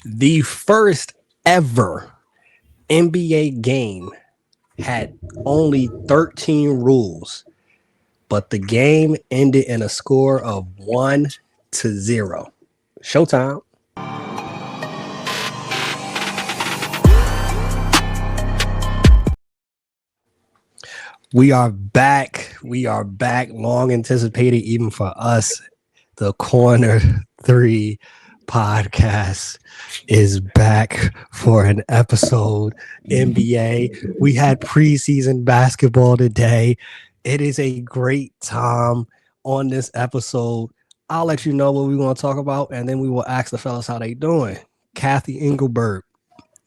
The first ever NBA game had only 13 rules, but the game ended in a score of 1-0. Showtime. We are back. We are back. Long anticipated, even for us. The Corner 3 podcast is back for an episode. NBA. We had preseason basketball today. It is a great time on this episode. I'll let you know what we want to talk about, and then we will ask the fellas how they doing. Kathy Engelberg,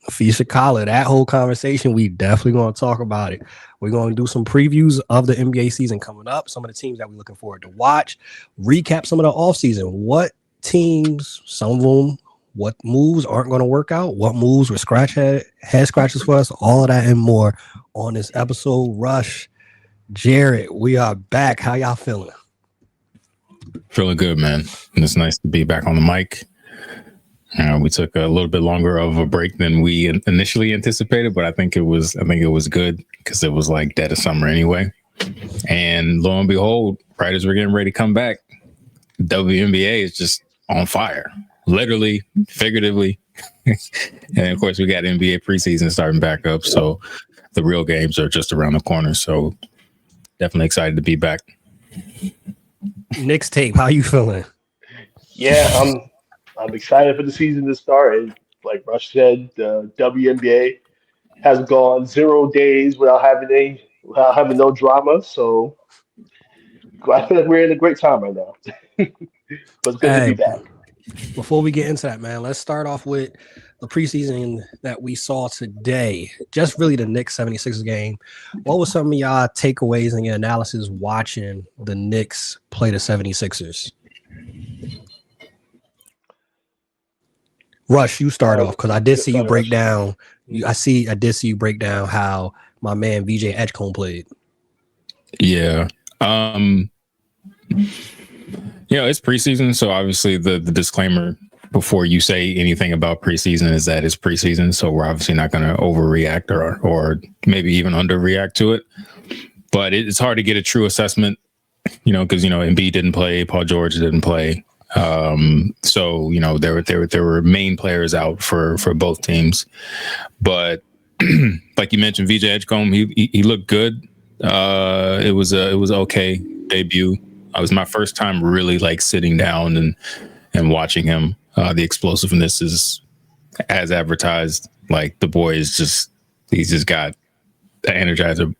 Napheesa Collier, that whole conversation, we definitely going to talk about it. We're going to do some previews of the NBA season coming up, some of the teams that we're looking forward to watch, recap some of the offseason, what teams, some of them, what moves aren't going to work out, what moves were head scratches for us, all of that and more on this episode. Rush, Jared, we are back. How y'all feeling? Feeling good, man. And it's nice to be back on the mic. We took a little bit longer of a break than we initially anticipated, but I think it was good because it was like dead of summer anyway. And lo and behold, right as we're getting ready to come back, WNBA is just on fire, literally, figuratively. And of course, we got NBA preseason starting back up, so the real games are just around the corner. So definitely excited to be back. Knicks tape, how you feeling? Yeah, I'm excited for the season to start. And like Rush said, the WNBA has gone 0 days without having no drama. So I feel like we're in a great time right now. But it's good to be back. Before we get into that, man, let's start off with the preseason that we saw today. Just really the Knicks 76ers game. What was some of y'all takeaways and your analysis watching the Knicks play the 76ers? Rush, you start off because I did see you break down. I did see you break down how my man VJ Edgecombe played. Yeah. It's preseason, so obviously the disclaimer before you say anything about preseason is that it's preseason, so we're obviously not going to overreact or maybe even underreact to it. But it's hard to get a true assessment, because Embiid didn't play, Paul George didn't play, so there were main players out for both teams. But like you mentioned, VJ Edgecombe, he looked good. It was okay debut. It was my first time really like sitting down and watching him. The explosiveness is as advertised. Like the boy is he's just got the Energizer,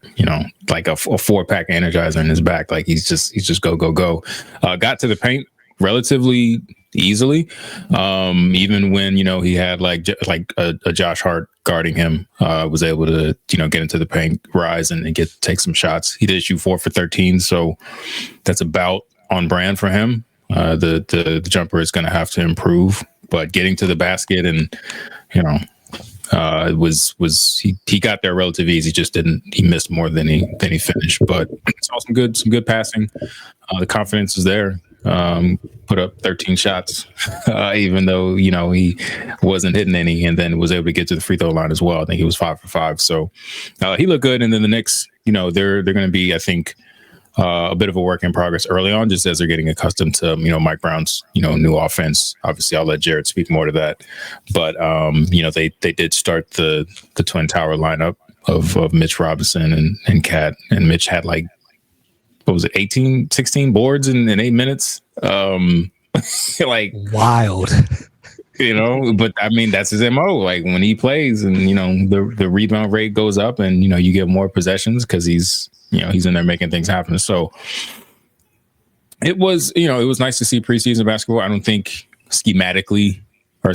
like a 4-pack Energizer in his back. Like he's just go. Got to the paint relatively easily. Even when, he had like a Josh Hart guarding him, was able to, get into the paint, rise and take some shots. He did shoot 4 for 13. So that's about on brand for him. The jumper is going to have to improve, but getting to the basket and, it was he got there relative easy. He missed more than he finished, but saw some good passing. The confidence is there. Put up 13 shots, even though, he wasn't hitting any, and then was able to get to the free throw line as well. I think he was 5 for 5. So he looked good. And then the Knicks, they're going to be, I think, a bit of a work in progress early on, just as they're getting accustomed to, Mike Brown's, new offense. Obviously, I'll let Jared speak more to that. But, they did start the Twin Tower lineup of Mitch Robinson and Cat. And Mitch had like, what was it, 16 boards in 8 minutes? Like wild. But I mean, that's his MO. Like when he plays and, the rebound rate goes up and, you get more possessions because he's in there making things happen. So it was nice to see preseason basketball. I don't think schematically or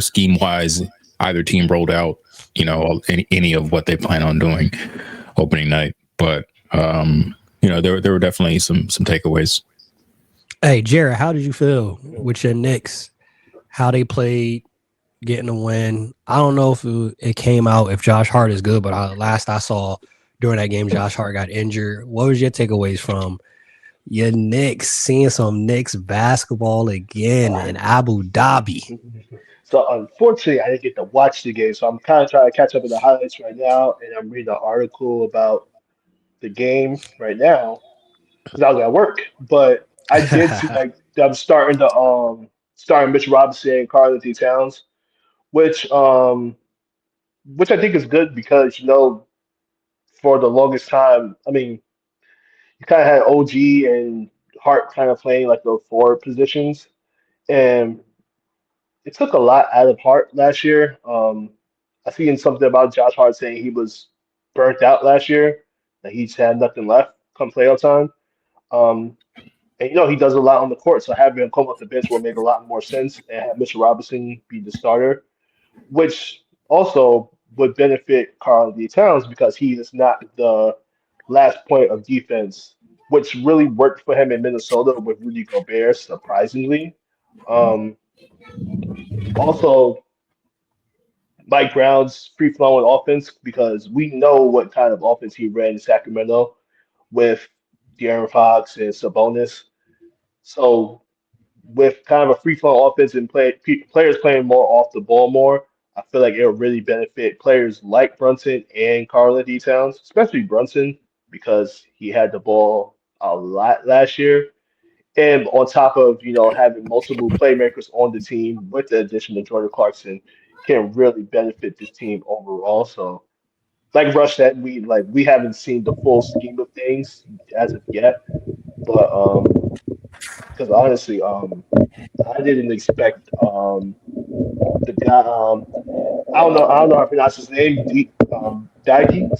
scheme wise, either team rolled out, any of what they plan on doing opening night. But, there were definitely some takeaways. Hey, Jared, how did you feel with your Knicks? How they played, getting a win? I don't know if it came out if Josh Hart is good, but last I saw during that game, Josh Hart got injured. What was your takeaways from your Knicks, seeing some Knicks basketball again in Abu Dhabi? So unfortunately, I didn't get to watch the game. So I'm kind of trying to catch up with the highlights right now, and I'm reading an article about the game right now because I was at work. But I did see like them starting Mitch Robinson and Karl Towns, which um which I think is good because for the longest time, I mean, you kind of had OG and Hart kind of playing like the forward positions, and it took a lot out of Hart last year. I seen something about Josh Hart saying he was burnt out last year, that he just had nothing left come playoff time. Um, and he does a lot on the court, so having him come off the bench will make a lot more sense and have Mitchell Robinson be the starter, which also would benefit Carl D. Towns because he is not the last point of defense, which really worked for him in Minnesota with Rudy Gobert, surprisingly. Um, Also, Mike Brown's free flowing offense because we know what kind of offense he ran in Sacramento with De'Aaron Fox and Sabonis. So with kind of a free flowing offense and players playing more off the ball more, I feel like it'll really benefit players like Brunson and Karl-Anthony Towns, especially Brunson because he had the ball a lot last year. And on top of, having multiple playmakers on the team with the addition of Jordan Clarkson can really benefit this team overall. So like Rush said, we haven't seen the full scheme of things as of yet. But because honestly, I didn't expect the guy I don't know how to pronounce his name, Daggy.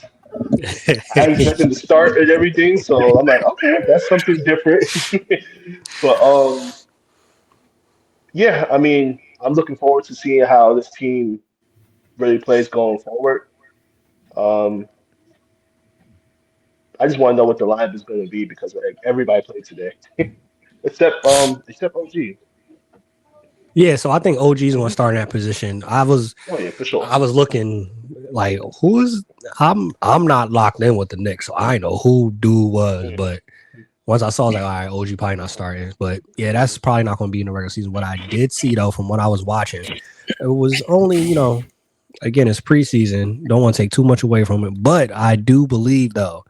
I didn't expect him to start and everything, so I'm like, okay, that's something different. But yeah, I mean, I'm looking forward to seeing how this team really plays going forward. Um, I just want to know what the lineup is going to be because like everybody played today, except OG. Yeah, so I think OG is going to start in that position. Oh yeah, for sure. I was looking like who's I'm not locked in with the Knicks, so I know who dude was, Mhm. but once I saw, I was like, all right, OG probably not starting. But yeah, that's probably not going to be in the regular season. What I did see though, from what I was watching, it was only again it's preseason. Don't want to take too much away from it, but I do believe though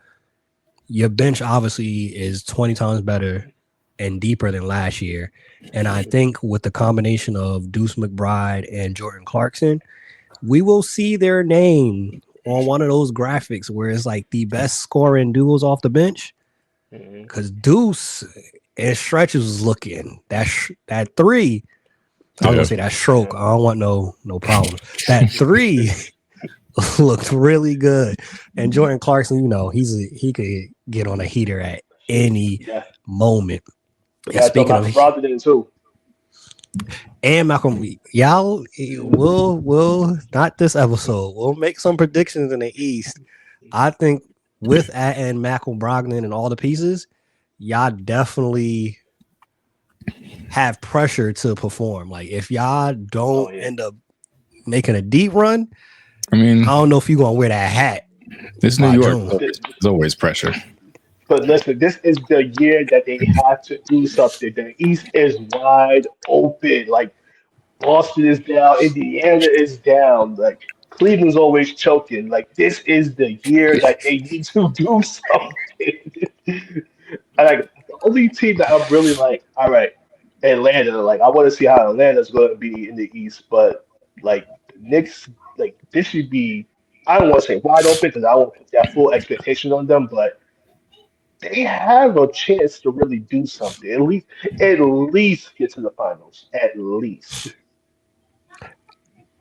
your bench obviously is 20 times better and deeper than last year. And I think with the combination of Deuce McBride and Jordan Clarkson, we will see their name on one of those graphics where it's like the best scoring duos off the bench. Mhm. Because Deuce and stretches was looking that three. I was Yeah. gonna say that stroke. Yeah, I don't want no problems. That three looked really good. And Jordan Clarkson, he could get on a heater at any yeah. moment. And Yeah, I thought speaking of Malcolm Brogdon did too. and Malcolm, y'all will not this episode. We'll make some predictions in the East. I think with and Malcolm Brogdon and all the pieces, y'all definitely have pressure to perform. Like if y'all Oh don't yeah. end up making a deep run, I mean, I don't know if you're gonna wear that hat it's New by York. June. So there's always pressure. But listen, this is the year that they have to do something. The East is wide open. Like Boston is down, Indiana is down. Like Cleveland's always choking. Like this is the year that they need to do something. Like the only team that I'm really like, all right, Atlanta. Like I want to see how Atlanta's going to be in the East, but like the Knicks, like this should be. I don't want to say wide open because I won't put that full expectation on them, but they have a chance to really do something. At least get to the finals. At least.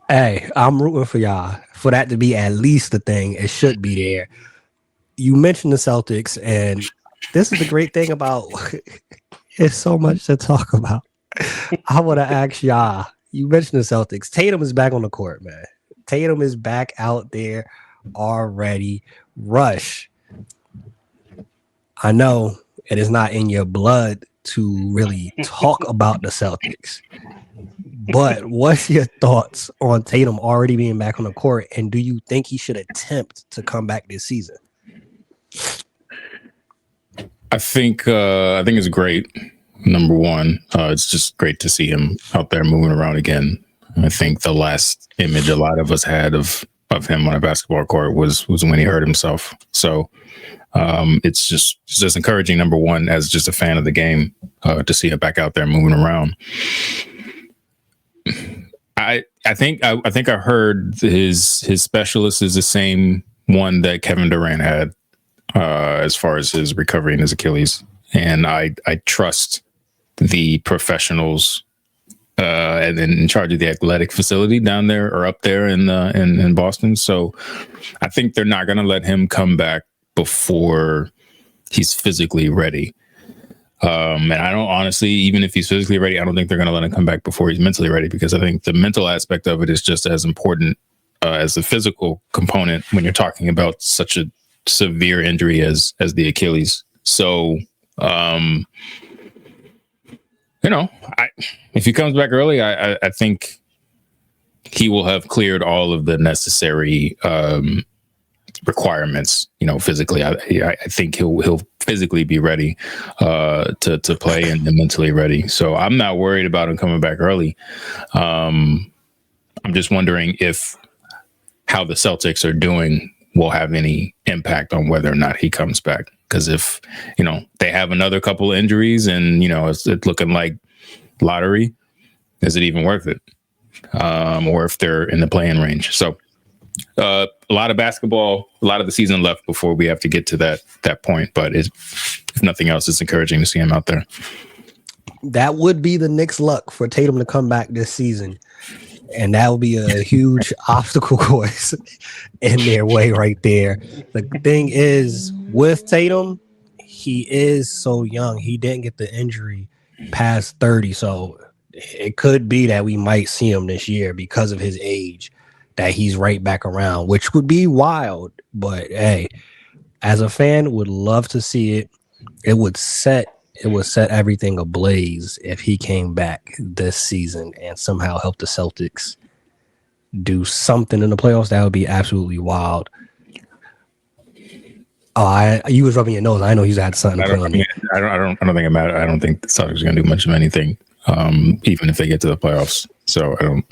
Hey, I'm rooting for y'all for that to be at least the thing. It should be there. You mentioned the Celtics, and this is the great thing about it's so much to talk about. I want to ask y'all. You mentioned the Celtics. Tatum is back on the court, man. Tatum is back out there already. Rush. I know it is not in your blood to really talk about the Celtics, but what's your thoughts on Tatum already being back on the court? And do you think he should attempt to come back this season? I think it's great. Number one, it's just great to see him out there moving around again. I think the last image a lot of us had of him on a basketball court was when he hurt himself. So it's just encouraging. Number one, as just a fan of the game, to see him back out there moving around. I think I heard his specialist is the same one that Kevin Durant had, as far as his recovery in his Achilles, and I trust the professionals and in charge of the athletic facility down there or up there in Boston. So I think they're not going to let him come back before he's physically ready. And I don't honestly, even if he's physically ready, I don't think they're going to let him come back before he's mentally ready, because I think the mental aspect of it is just as important as the physical component when you're talking about such a severe injury as the Achilles. So, if he comes back early, I think he will have cleared all of the necessary requirements, physically. I think he'll physically be ready to play and mentally ready. So I'm not worried about him coming back early. I'm just wondering if how the Celtics are doing will have any impact on whether or not he comes back. Because if, they have another couple of injuries and, it's looking like lottery, is it even worth it? Or if they're in the play-in range. So a lot of basketball, a lot of the season left before we have to get to that point. But if nothing else, it's encouraging to see him out there. That would be the Knicks' luck for Tatum to come back this season. And that would be a huge obstacle course in their way right there. The thing is, with Tatum, he is so young. He didn't get the injury past 30. So it could be that we might see him this year because of his age, that he's right back around, which would be wild. But hey, as a fan, would love to see it. It would set everything ablaze if he came back this season and somehow helped the Celtics do something in the playoffs. That would be absolutely wild. Oh, you was rubbing your nose. I know he's had something to put on there. I don't think it matters. I don't think the Celtics are going to do much of anything, even if they get to the playoffs. So I don't.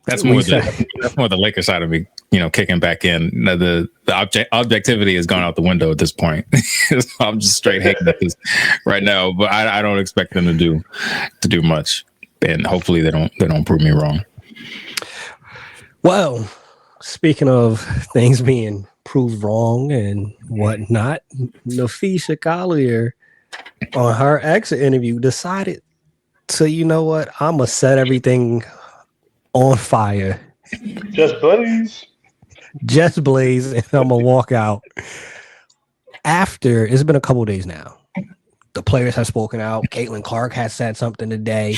That's more the Lakers side of me, kicking back in. The objectivity has gone out the window at this point. I'm just straight hating at this right now, but I don't expect them to do much, and hopefully they don't prove me wrong. Well, speaking of things being proved wrong and whatnot, Napheesa Collier on her exit interview decided to, I'm gonna set everything on fire. Just blaze, and I'm gonna walk out. After it's been a couple of days now, the players have spoken out. Caitlin Clark has said something today.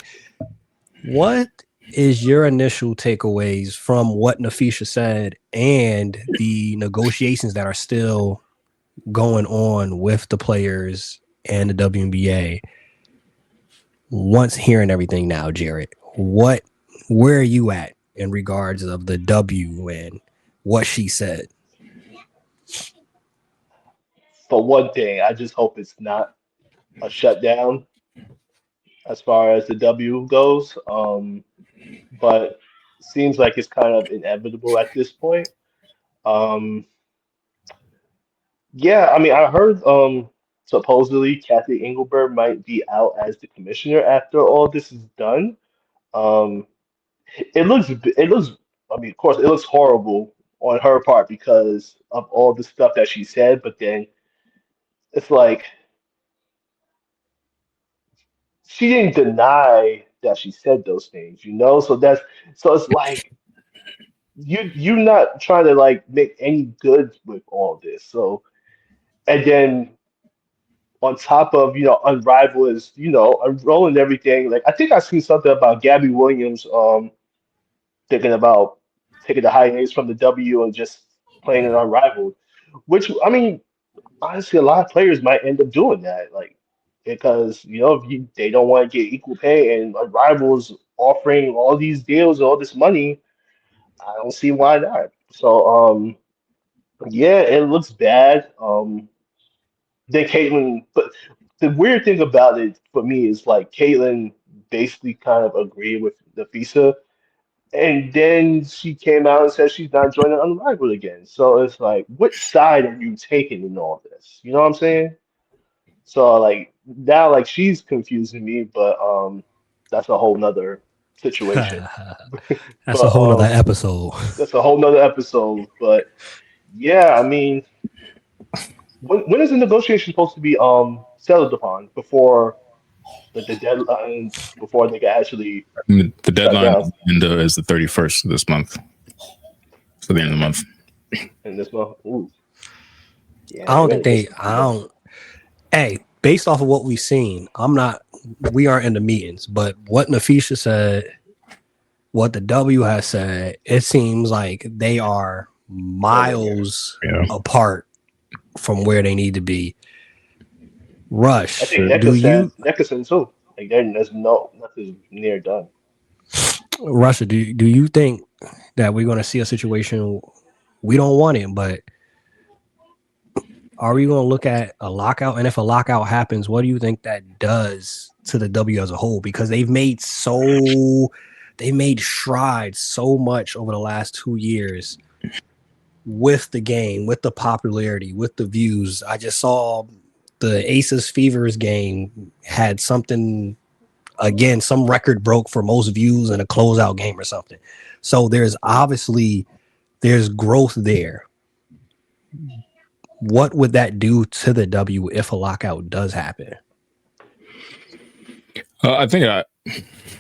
What is your initial takeaways from what Napheesa said and the negotiations that are still going on with the players and the WNBA? Once hearing everything now, Jared, where are you at in regards of the W and what she said? for one thing, I just hope it's not a shutdown as far as the W goes. But seems like it's kind of inevitable at this point. Um, yeah, I mean, I heard supposedly Kathy Engelberg might be out as the commissioner after all this is done. Um, it looks. I mean, of course, it looks horrible on her part because of all the stuff that she said. But then it's like she didn't deny that she said those things. So it's like you're not trying to like make any good with all this. So and then on top of Unrivaled is unrolling everything. Like I think I seen something about Gabby Williams thinking about taking the hiatus from the W and just playing it Unrivaled, which I mean honestly a lot of players might end up doing that like because if they don't want to get equal pay and Unrivaled offering all these deals and all this money. I don't see why not. So yeah, it looks bad. Then Caitlyn, but the weird thing about it for me is like Caitlyn basically kind of agreed with Napheesa. And then she came out and said she's not joining Unrivaled again. So it's like, which side are you taking in all this? You know what I'm saying? So like now, like she's confusing me, but that's a whole nother situation. That's a But whole nother episode. that's a whole nother episode. But yeah, I mean, when is the negotiation supposed to be settled upon before the deadline before they can actually The shut deadline down is the 31st of this month. So the end of the month. in this month? Ooh, I yeah, they don't think gotta get they. something I done. don't. Hey, based off of what we've seen, I'm not. We aren't in the meetings, but what Napheesa said, what the W has said, it seems like they are Nowhere near. miles Yeah. apart from where they need to be. I Rush, think do you, Nickerson too. Like there's nothing near done. Russia? Do you think that we're going to see a situation? We don't want it, but are we going to look at a lockout? And if a lockout happens, what do you think that does to the W as a whole? Because they made strides so much over the last 2 years with the game, with the popularity, with the views. I just saw the Aces Fevers game had something again, some record broke for most views in a closeout game or something. So there's growth there. What would that do to the W if a lockout does happen? I think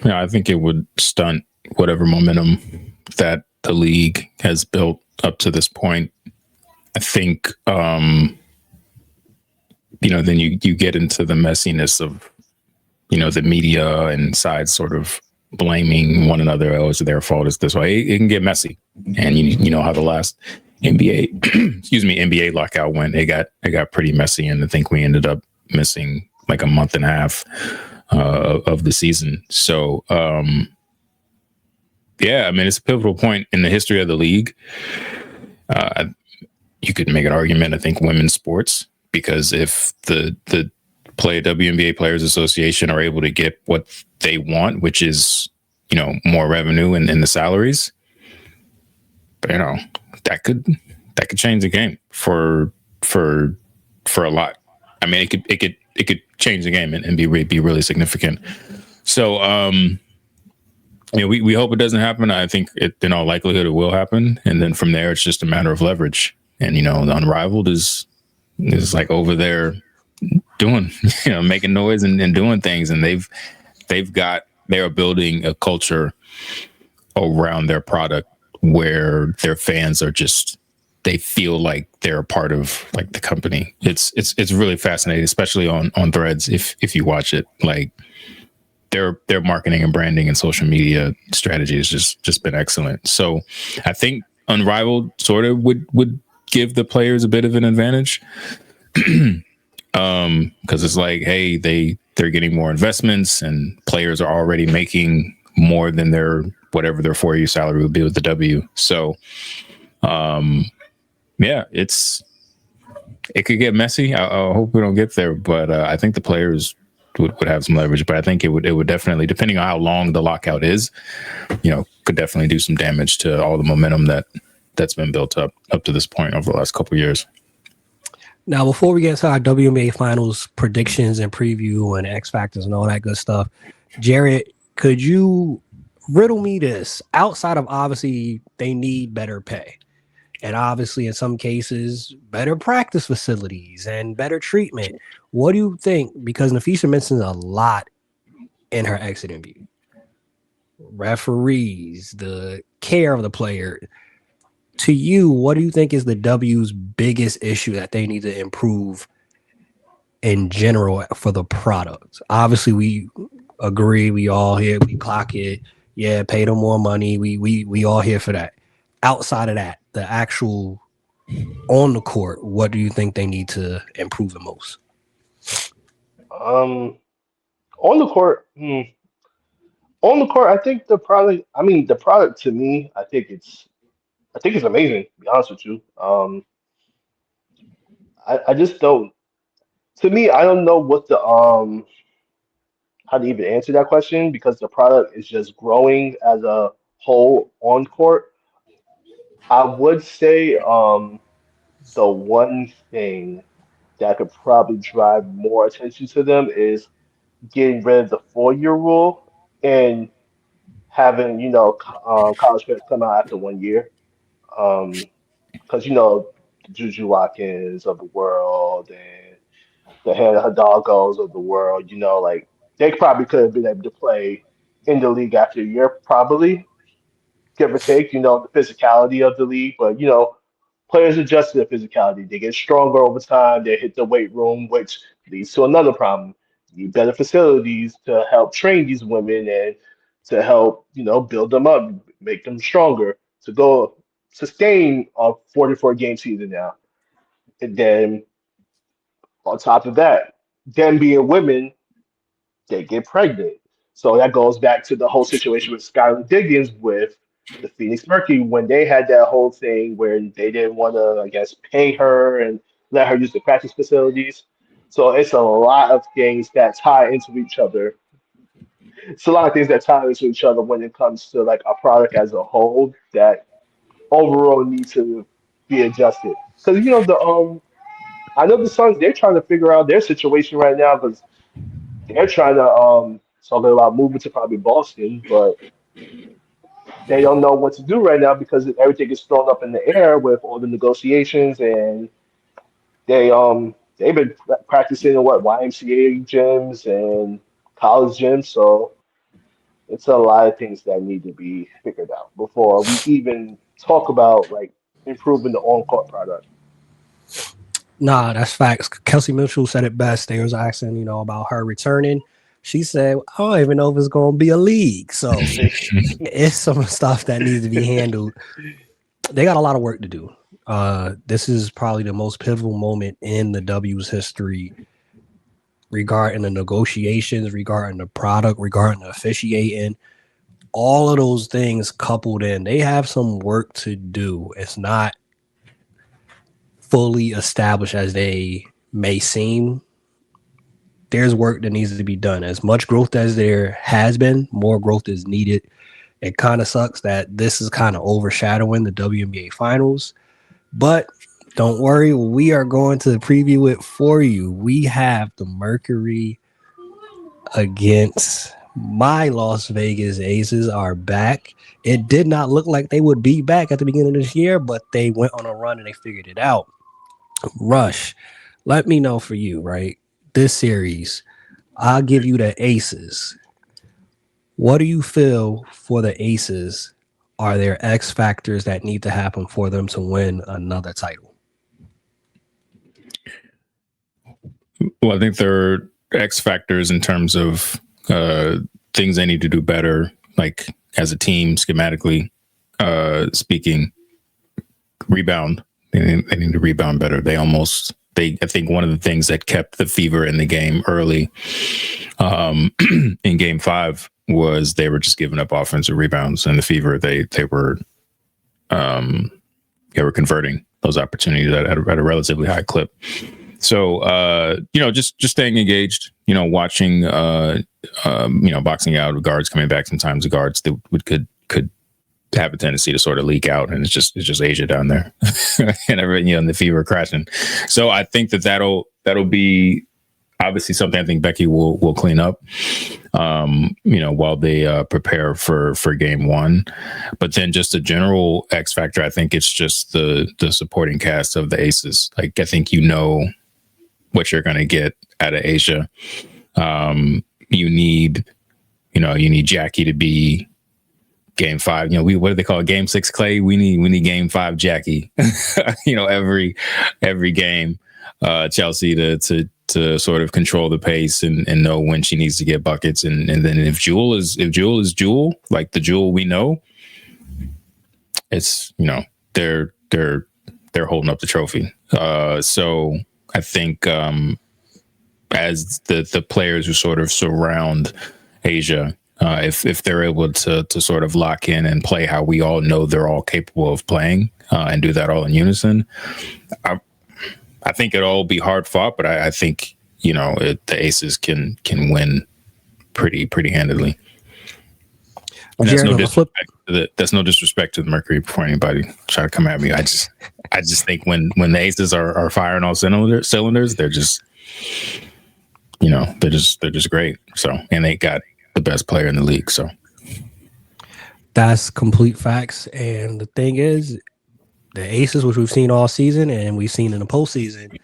I think it would stunt whatever momentum that the league has built up to this point. I think then you get into the messiness of the media and sides sort of blaming one another. Oh, it's their fault. It's this way. It can get messy, and you know how the last NBA NBA lockout went. It got pretty messy, and I think we ended up missing like a month and a half of the season. So yeah, I mean it's a pivotal point in the history of the league. You could make an argument. I think women's sports, because if the WNBA Players Association are able to get what they want, which is more revenue and the salaries, that could change the game for a lot. I mean, it could change the game and be really significant. So we hope it doesn't happen. I think in all likelihood it will happen, and then from there it's just a matter of leverage. And the Unrivaled is like over there doing making noise and doing things, and they are building a culture around their product where their fans are just, they feel like they're a part of like the company. It's really fascinating, especially on Threads if you watch it. Like their marketing and branding and social media strategy has just been excellent. So I think Unrivaled sort of would give the players a bit of an advantage. Because it's like, hey, they're getting more investments, and players are already making more than their whatever their 4-year salary would be with the W. So yeah, it could get messy. I hope we don't get there, but I think the players would have some leverage. But I think it would definitely, depending on how long the lockout is, could definitely do some damage to all the momentum that's been built up to this point over the last couple of years. Now, before we get into our WNBA Finals predictions and preview and X Factors and all that good stuff, Jared, could you riddle me this? Outside of obviously they need better pay, and obviously in some cases better practice facilities and better treatment, what do you think? Because Napheesa mentions a lot in her exit interview. Referees, the care of the player. To you, what do you think is the W's biggest issue that they need to improve in general for the product? Obviously, we agree. We all here. We clock it. Yeah, pay them more money. We all here for that. Outside of that, the actual on the court, what do you think they need to improve the most? Um, on the court, I think the product. I mean, the product to me, I think it's amazing. To be honest with you, I just don't. To me, I don't know what the how to even answer that question because the product is just growing as a whole on court. I would say the one thing that could probably drive more attention to them is getting rid of the 4 year rule and having, college players come out after 1 year. Because, the Juju Watkins of the world and the Hannah Hidalgos of the world, like they probably could have been able to play in the league after a year, probably, give or take, the physicality of the league. But, players adjust to their physicality. They get stronger over time. They hit the weight room, which leads to another problem. You need better facilities to help train these women and to help, build them up, make them stronger to go sustain a 44 game season now. And then on top of that, them being women, they get pregnant. So that goes back to the whole situation with Skylar Diggins with the Phoenix Mercury when they had that whole thing where they didn't want to, I guess, pay her and let her use the practice facilities. So it's a lot of things that tie into each other. It's a lot of things that tie into each other when it comes to like a product as a whole that overall need to be adjusted. Because I know the Suns they're trying to figure out their situation right now because they're trying to talking about moving to probably Boston, but they don't know what to do right now because everything is thrown up in the air with all the negotiations and they've been practicing in what YMCA gyms and college gyms, so it's a lot of things that need to be figured out before we even talk about like improving the on-court product. Nah, that's facts. Kelsey Mitchell said it best. They was asking, about her returning. She said, I don't even know if it's going to be a league. So it's some stuff that needs to be handled. They got a lot of work to do. This is probably the most pivotal moment in the W's history regarding the negotiations, regarding the product, regarding the officiating. All of those things coupled in, they have some work to do. It's not fully established as they may seem. There's work that needs to be done. As much growth as there has been, more growth is needed. It kind of sucks that this is kind of overshadowing the WNBA Finals, but don't worry, we are going to preview it for you. We have the Mercury against my Las Vegas Aces are back. It did not look like they would be back at the beginning of this year, but they went on a run and they figured it out. Rush, let me know for you, right? This series, I'll give you the Aces. What do you feel for the Aces? Are there X factors that need to happen for them to win another title? Well, I think there are X factors in terms of things they need to do better, like as a team, schematically speaking. Rebound. They need to rebound better. I think one of the things that kept the fever in the game early in game 5 was they were just giving up offensive rebounds, and the fever they were converting those opportunities at a relatively high clip. So just staying engaged, watching boxing out guards coming back. Sometimes the guards that could have a tendency to sort of leak out, and it's just Asia down there and everything, and the fever crashing. So I think that'll be obviously something I think Becky will clean up, while they prepare for game 1. But then just a general X factor, I think it's just the supporting cast of the Aces. Like, I think what you're going to get out of Asia. You need Jackie to be game 5. What do they call it? Game 6 Clay. We need game 5 Jackie. every game. Chelsea to sort of control the pace and know when she needs to get buckets, and then if Jewel is Jewel, like the Jewel we know, it's they're holding up the trophy. So I think as the players who sort of surround Asia, if they're able to sort of lock in and play how we all know they're all capable of playing, and do that all in unison, I think it'll all be hard fought, but I think the Aces can win pretty handedly. And Jared, on the flip, that's no disrespect to the Mercury before anybody try to come at me. I just think when the Aces are firing all cylinders, they're just, they're just great. So, and they got the best player in the league. So that's complete facts. And the thing is, the Aces, which we've seen all season and we've seen in the postseason,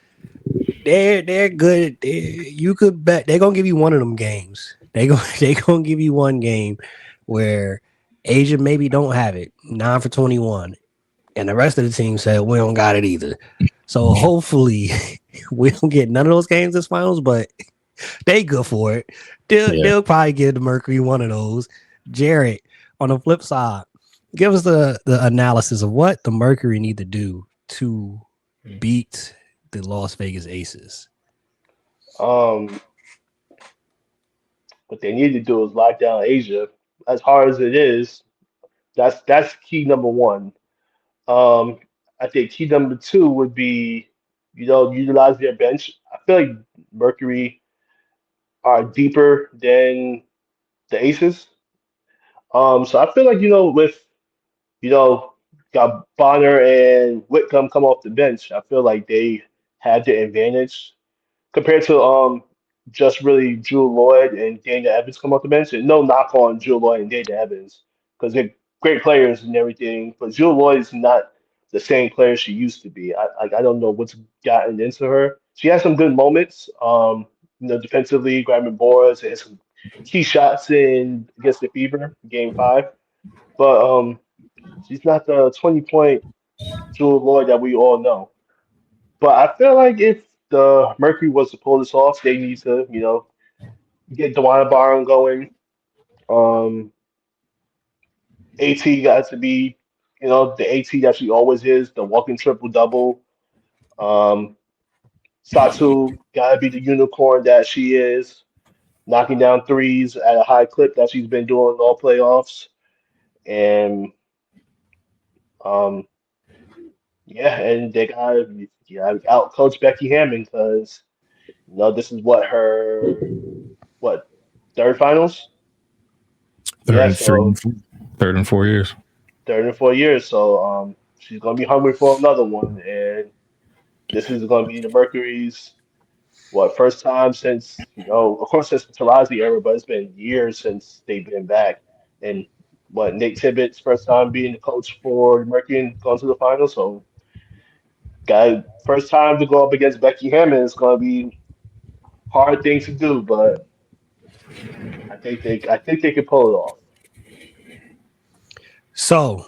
they're good. You could bet they're gonna give you one of them games. They gonna give you one game where Asia maybe don't have it, 9 for 21, and the rest of the team said we don't got it either. So hopefully we don't get none of those games this finals, but they good for it. They'll probably give the Mercury one of those. Jared, on the flip side, give us the analysis of what the Mercury need to do to beat the Las Vegas Aces. What they need to do is lock down Asia. As hard as it is, that's key number one. Um, I think key number two would be, utilize their bench. I feel like Mercury are deeper than the Aces. So I feel like, with, you know, got Bonner and Whitcomb come off the bench, I feel like they had the advantage compared to just really Drew Lloyd and Daniel Evans come off the bench. And no knock on Drew Lloyd and Daniel Evans because they're great players and everything, but Drew Lloyd is not the same player she used to be. I don't know what's gotten into her. She has some good moments, defensively grabbing boards and some key shots in against the Fever game five, but she's not the 20-point Drew Lloyd that we all know. But I feel like if the Mercury was to pull this off, they need to, get DeWanna Barron going. Um, AT got to be, the AT that she always is, the walking triple double. Um, Satu got to be the unicorn that she is, knocking down threes at a high clip that she's been doing all playoffs. And um, yeah, and they got to out coach Becky Hammond because this is what third finals? third Yeah, and three, so third and 4 years. third in 4 years. So she's gonna be hungry for another one, and this is gonna be the Mercury's first time since of course since the Tarazi era, but it's been years since they've been back. And Nick Tippett's first time being the coach for the Mercury and going to the finals. So guy first time to go up against Becky Hammond is gonna be hard thing to do, but I think they can pull it off. So,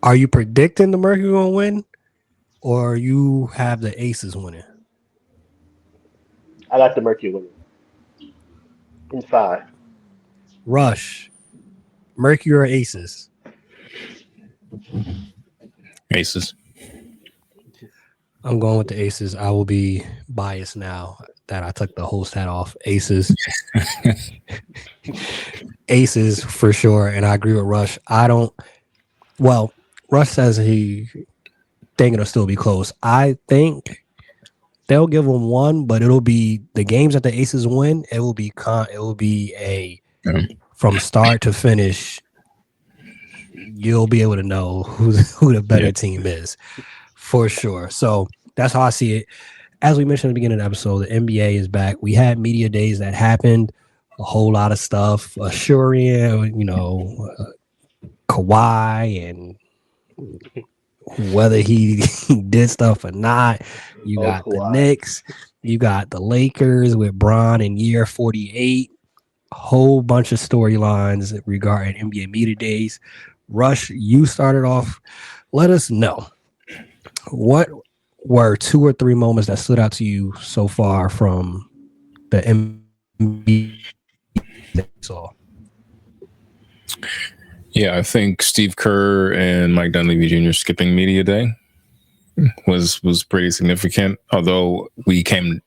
are you predicting the Mercury gonna win, or you have the Aces winning? I like the Mercury winning in five. Rush, Mercury or Aces? Aces. I'm going with the Aces. I will be biased now that I took the host hat off. Aces. Aces for sure. And I agree with Rush. Rush says he think it'll still be close. I think they'll give them one, but it'll be the games that the Aces win. It will be a from start to finish. You'll be able to know who the better team is for sure. So that's how I see it. As we mentioned at the beginning of the episode, the NBA is back. We had media days that happened, a whole lot of stuff. Shurian, Kawhi, and whether he did stuff or not. You got the Knicks, you got the Lakers with Bron in year 48. A whole bunch of storylines regarding NBA media days. Rush, you started off. Let us know what were 2 or 3 moments that stood out to you so far from the NBA that you saw. Yeah, I think Steve Kerr and Mike Dunleavy Jr. skipping media day was pretty significant. Although we came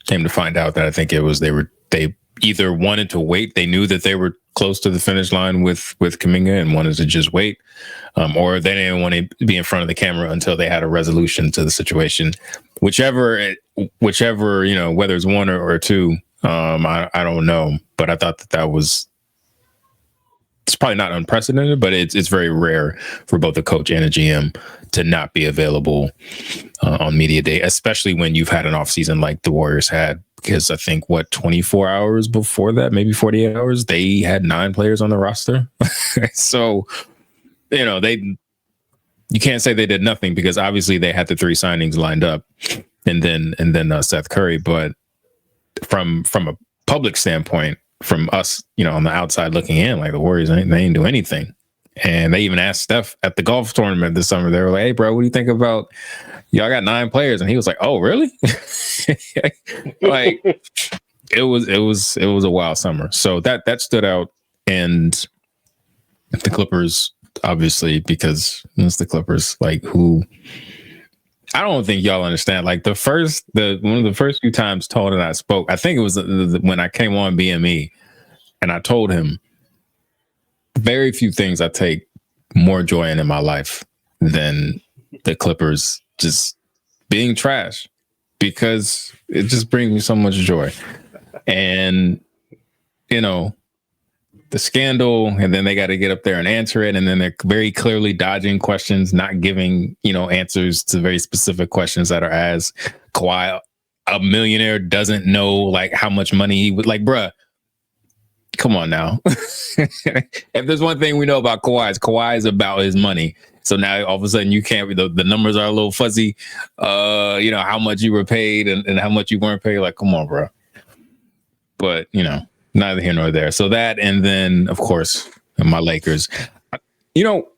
to find out that I think it was they either wanted to wait, they knew that they were close to the finish line with Kuminga and wanted to just wait, or they didn't want to be in front of the camera until they had a resolution to the situation. Whichever whether it's one or two, I don't know, but I thought that was, it's probably not unprecedented, but it's very rare for both a coach and a GM to not be available on media day, especially when you've had an off season like the Warriors had. Because I think 24 hours before that, maybe 48 hours, they had 9 players on the roster. So, you can't say they did nothing, because obviously they had the 3 signings lined up, and then Seth Curry. But from a public standpoint, from us, on the outside looking in, like, the Warriors, they ain't do anything. And they even asked Steph at the golf tournament this summer. They were like, "Hey, bro, what do you think about, y'all got 9 players?" And he was like, "Oh, really?" Like, it was a wild summer. So that stood out. And the Clippers, obviously, because it's the Clippers, like, who, I don't think y'all understand. Like, one of the first few times Todd and I spoke, I think it was when I came on BME, and I told him, very few things I take more joy in my life than the Clippers just being trash, because it just brings me so much joy. And, the scandal, and then they got to get up there and answer it, and then they're very clearly dodging questions, not giving answers to very specific questions that are asked. Kawhi, a millionaire, doesn't know like how much money he would, like, bruh, come on now. If there's one thing we know about Kawhi is about his money. So now all of a sudden you can't, the numbers are a little fuzzy. How much you were paid and how much you weren't paid. Like, come on, bro. But neither here nor there. So that, and then of course my Lakers.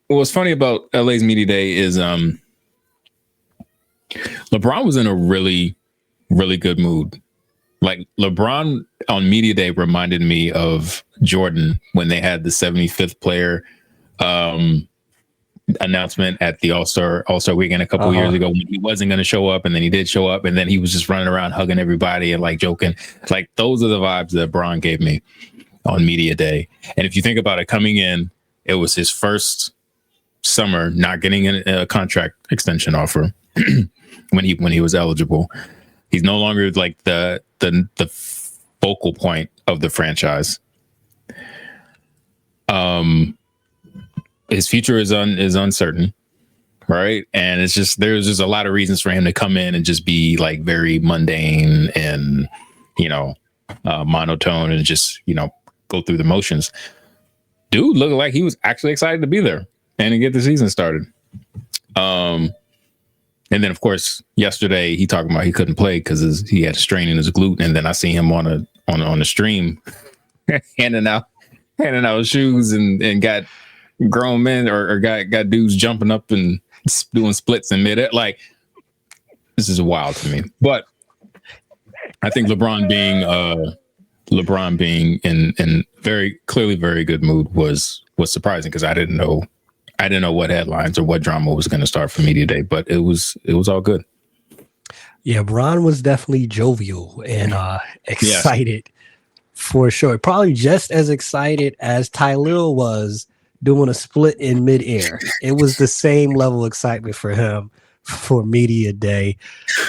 What's funny about LA's media day is LeBron was in a really, really good mood. Like, LeBron on media day reminded me of Jordan when they had the 75th player announcement at the All-Star weekend a couple years ago, when he wasn't going to show up, and then he did show up, and then he was just running around hugging everybody and like joking. Like, those are the vibes that Bron gave me on media day. And if you think about it, coming in, it was his first summer not getting a contract extension offer when he was eligible. He's no longer like the focal point of the franchise. His future is uncertain, right? And it's just, there's just a lot of reasons for him to come in and just be like very mundane and monotone, and just go through the motions. Dude looked like he was actually excited to be there and to get the season started. And then, of course, yesterday he talking about he couldn't play because he had a strain in his glute. And then I see him on the stream handing out shoes and got grown men or got dudes jumping up and doing splits in midair. Like, this is wild to me. But I think LeBron being in very clearly very good mood was surprising, because I didn't know what headlines or what drama was going to start for media day, but it was all good. Yeah, Bron was definitely jovial and excited, for sure. Probably just as excited as Tylil was doing a split in midair. It was the same level of excitement for him for media day.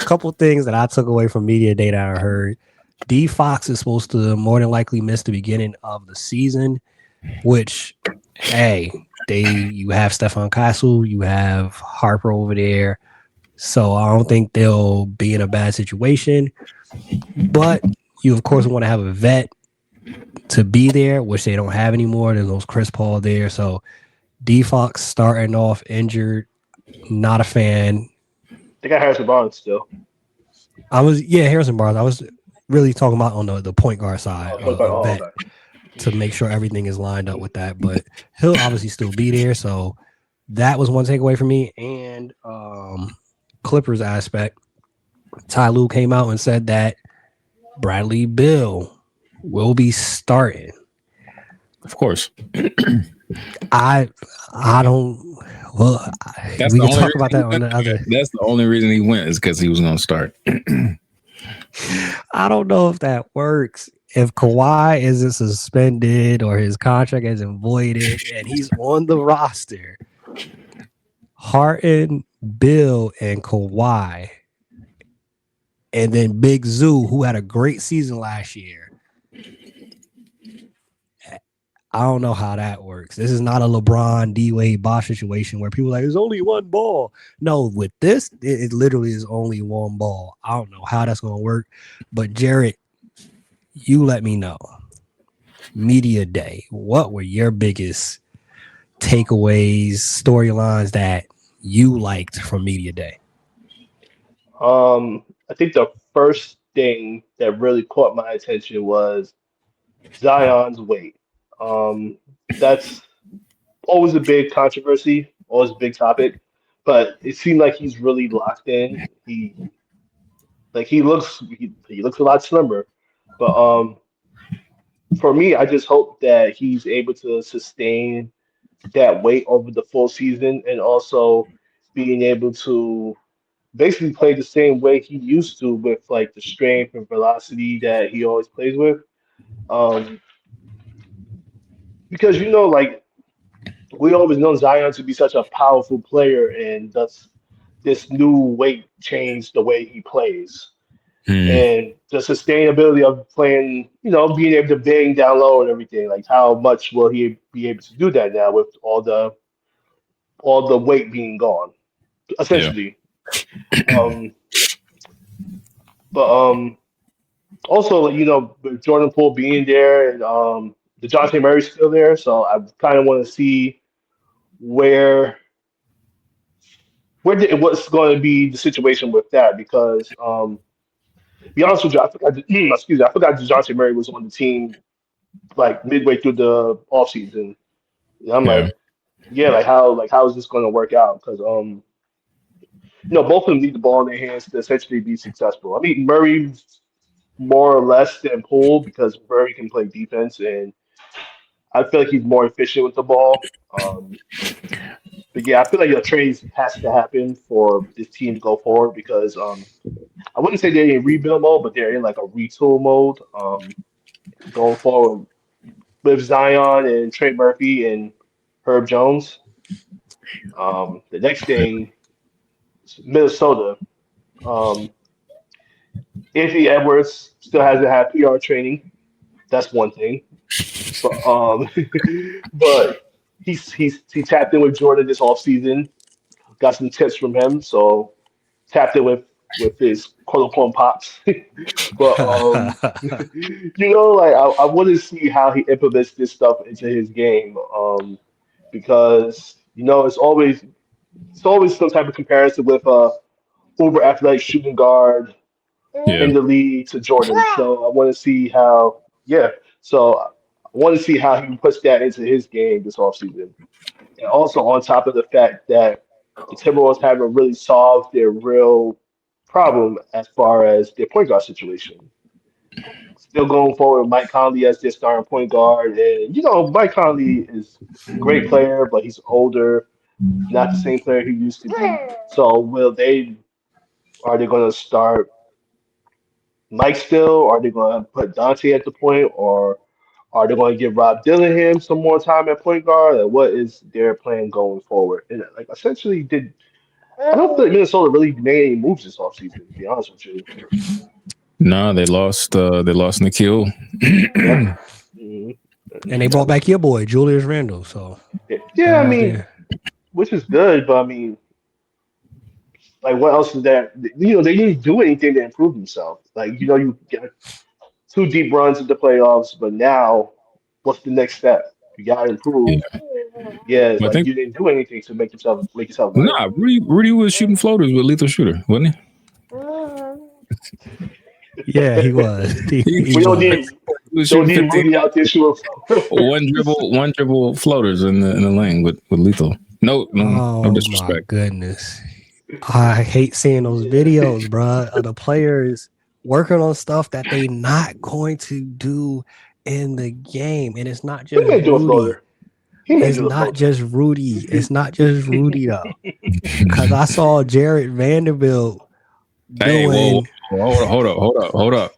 A couple things that I took away from media day that I heard: D Fox is supposed to more than likely miss the beginning of the season, which, hey, you have Stephon Castle, you have Harper over there, so I don't think they'll be in a bad situation. But you, of course, want to have a vet to be there, which they don't have anymore. There's no Chris Paul there, so D Fox starting off injured, not a fan. They got Harrison Barnes still. Harrison Barnes. I was really talking about on the point guard side Okay. to make sure everything is lined up with that. But he'll obviously still be there, so that was one takeaway for me. And Clippers aspect, Ty Lue came out and said that Bradley Beal will be starting. Of course. I don't. Well, we can talk about that on the other. That's the only reason he went, is because he was going to start. I don't know if that works. If Kawhi isn't suspended or his contract isn't voided and he's on the roster, Harden, Bill, and Kawhi, and then Big Zoo, who had a great season last year, I don't know how that works. This is not a LeBron, D-Wade, Bosh situation where people are like, there's only one ball. No, with this, it literally is only one ball. I don't know how that's going to work. But, Jarrett, you let me know. Media day, what were your biggest takeaways, storylines that you liked from Media Day? I think the first thing that really caught my attention was Zion's weight. Um, that's always a big controversy, always a big topic, but it seemed like he's really locked in. He looks a lot slimmer, but for me, I just hope that he's able to sustain that weight over the full season and also being able to basically play the same way he used to with like the strength and velocity that he always plays with. Um, because like we always known Zion to be such a powerful player, and thus this new weight changed the way he plays. Hmm. And the sustainability of playing, being able to bang down low and everything. Like how much will he be able to do that now with all the weight being gone, Yeah. essentially. Um, but also, like, with Jordan Poole being there and DeJounte Murray's still there, so I kind of want to see where what's going to be the situation with that because be honest with you, I forgot. Excuse me, I forgot DeJounte Murray was on the team like midway through the offseason. And I'm Yeah. like, yeah, like how is this going to work out? Because both of them need the ball in their hands to essentially be successful. I mean, Murray more or less than Poole because Murray can play defense, and I feel like he's more efficient with the ball. But yeah, I feel like the trades has to happen for this team to go forward because I wouldn't say they're in rebuild mode, but they're in like a retool mode going forward with Zion and Trey Murphy and Herb Jones. The next thing is Minnesota. Um, Anthony Edwards still hasn't had PR training. That's one thing. But but he tapped in with Jordan this offseason. Got some tips from him, so tapped in with his quote unquote pops. But like I want to see how he implements this stuff into his game. Because it's always some type of comparison with uber athletic shooting guard Yeah. in the league to Jordan. So I want to see how, yeah. So I want to see how he puts that into his game this offseason. And also on top of the fact that the Timberwolves haven't really solved their real problem as far as their point guard situation. Still going forward with Mike Conley as their starting point guard. And, Mike Conley is a great player, but he's older, not the same player he used to be. So are they going to start Mike still? Are they going to put Dante at the point? Or are they going to give Rob Dillingham some more time at point guard? Or what is their plan going forward? And like essentially, I don't think Minnesota really made any moves this offseason, to be honest with you. No, they lost. They lost Nikhil. Yep. hmm And they brought back your boy, Julius Randle. So Yeah, that I was mean, there. which is good, but I mean, like, what else is that? They didn't do anything to improve themselves. Like, you get two deep runs in the playoffs, but now, what's the next step? You gotta improve. Yeah. Yeah, it's I like think you didn't do anything to make yourself better. nah. Rudy was shooting floaters with lethal shooter, wasn't he? Yeah, he was. He We don't was. need He was don't shooting need 15 Rudy out there shooting. one dribble floaters in the lane with lethal. No Oh my disrespect. goodness. I hate seeing those videos, bruh, of the players working on stuff that they not going to do in the game. And it's not He just may do a Rudy. floater. He may It's do a not floater. just Rudy. It's not just Rudy though. Cause I saw Jared Vanderbilt Hey, whoa, doing hold up,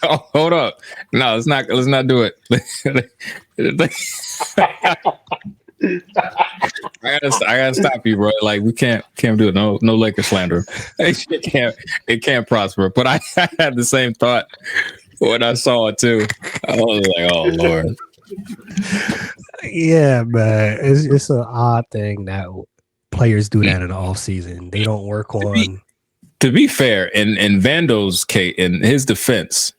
hold up. No, let's not do it. I gotta stop you, bro. Like we can't do it. No Laker slander. It can't prosper. But I had the same thought when I saw it too. I was like, oh Lord. Yeah, man. It's an odd thing that players do that in the off season. They don't work on. To be fair, in Vando's case, in his defense,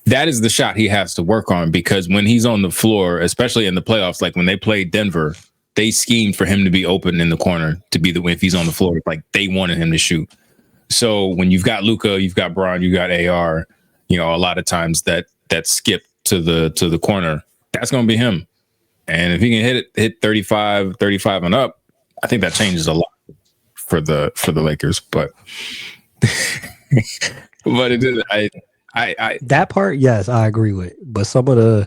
that is the shot he has to work on, because when he's on the floor, especially in the playoffs, like when they played Denver, they schemed for him to be open in the corner to be the if he's on the floor, like they wanted him to shoot. So when you've got Luka, you've got Bron, you got AR, a lot of times that skip to the corner, that's going to be him. And if he can hit 35 and up, I think that changes a lot for the Lakers. But but it did. I that part, yes, I agree with. But some of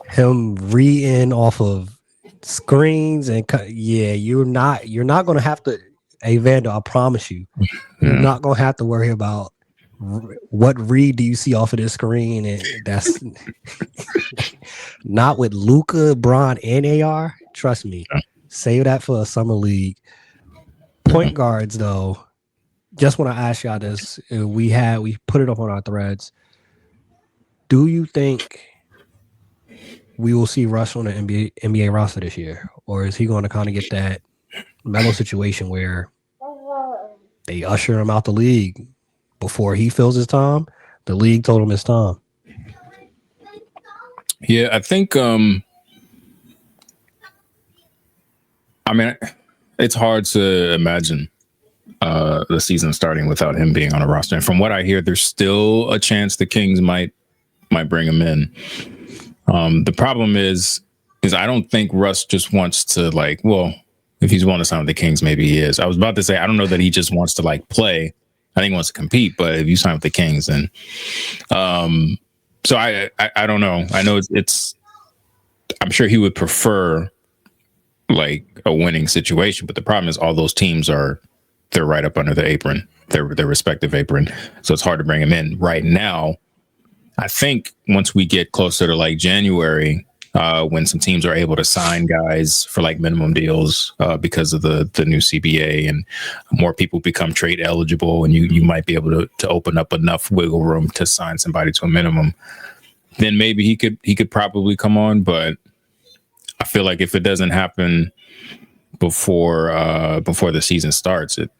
him reading off of screens and you're not going to have to. Hey, Vander, I promise you, you're not going to have to worry about what read do you see off of this screen, and that's not with Luka, Bron, and AR. Trust me, save that for a summer league. Point guards, though. Just want to ask y'all this. We put it up on our threads. Do you think we will see Russ on the NBA roster this year? Or is he going to kind of get that Melo situation where they usher him out the league before he fills his time? The league told him it's time. Yeah, I think it's hard to imagine the season starting without him being on a roster. And from what I hear, there's still a chance the Kings might bring him in. The problem is I don't think Russ just wants to if he's willing to sign with the Kings, maybe he is. I was about to say, I don't know that he just wants to play. I think he wants to compete, but if you sign with the Kings, then so I don't know. I know it's I'm sure he would prefer a winning situation, but the problem is all those teams they're right up under the apron, their respective apron. So it's hard to bring him in right now. I think once we get closer to January, when some teams are able to sign guys for minimum deals because of the new CBA, and more people become trade eligible, and you might be able to open up enough wiggle room to sign somebody to a minimum, then maybe he could probably come on. But I feel like if it doesn't happen before the season starts, it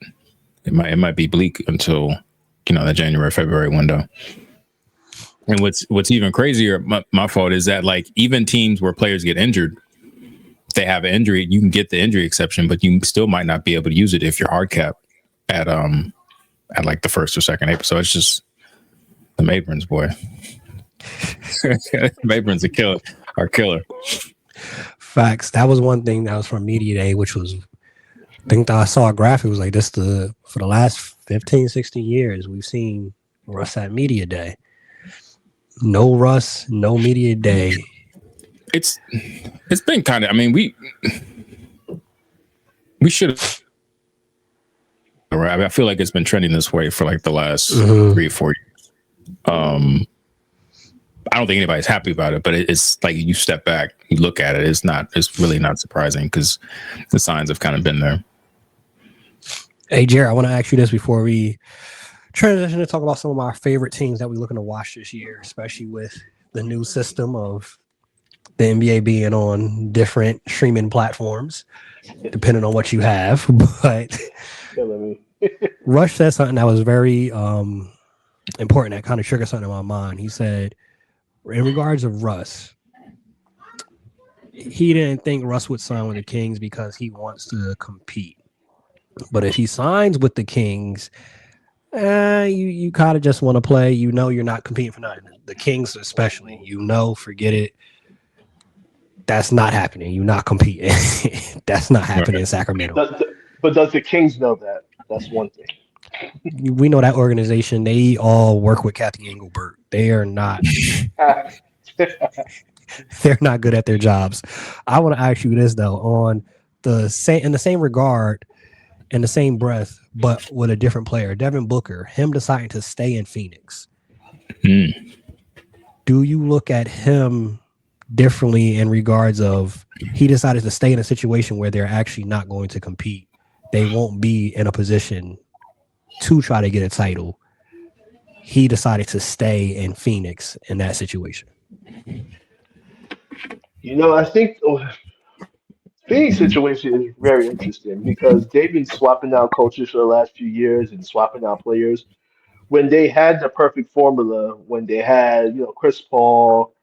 might be bleak until the January, February window. And what's even crazier, my fault, is that even teams where players get injured, they have an injury, you can get the injury exception, but you still might not be able to use it if you're hard cap at the 1st or 2nd April. So it's just the Mabrins, boy. Mabrins are killer. Facts. That was one thing that was from Media Day, which was, I think that I saw a graphic. It was this for the last 15, 16 years, we've seen Russ at Media Day. No Russ, no Media Day. It's been kind of, we should have. I feel like it's been trending this way for the last 3 or 4 years. I don't think anybody's happy about it, but it's you step back, you look at it, it's really not surprising because the signs have kind of been there. Hey, Jared, I want to ask you this before we transition to talk about some of our favorite teams that we're looking to watch this year, especially with the new system of the NBA being on different streaming platforms, depending on what you have. But Rush said something that was very important that kind of triggered something in my mind. He said, in regards of Russ, he didn't think Russ would sign with the Kings because he wants to compete. But if he signs with the Kings, you kind of just want to play. You're not competing for nothing. The Kings especially, forget it. That's not happening. You're not competing. That's not happening in Sacramento. But does the Kings know that? That's one thing. We know that organization, they all work with Kathy Engelbert. They are not they're not good at their jobs. I want to ask you this though, in the same regard, in the same breath, but with a different player, Devin Booker, him deciding to stay in Phoenix. Do you look at him differently in regards of he decided to stay in a situation where they're actually not going to compete? They won't be in a position to try to get a title. He decided to stay in Phoenix in that situation. I think Phoenix situation is very interesting because they've been swapping out coaches for the last few years and swapping out players. When they had the perfect formula, when they had, Chris Paul,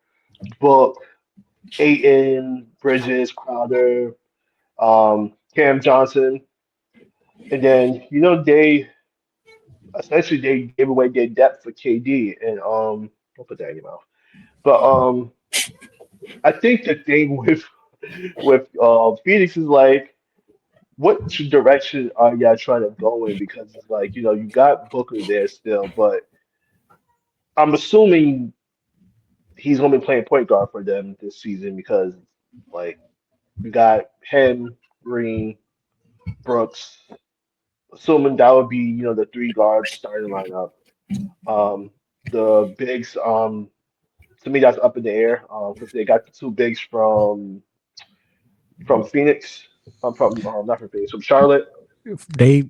Book, Aiton, Bridges, Crowder, Cam Johnson, and then, they essentially they gave away their depth for KD and don't put that in your mouth. But I think the thing with Phoenix is like, what direction are y'all trying to go in? Because it's like, you got Booker there still, but I'm assuming he's gonna be playing point guard for them this season because like you got him, Green, Brooks, assuming that would be, the three guards starting lineup. Um the bigs, to me that's up in the air, because they got the two bigs from Phoenix. From not from Phoenix, from Charlotte. They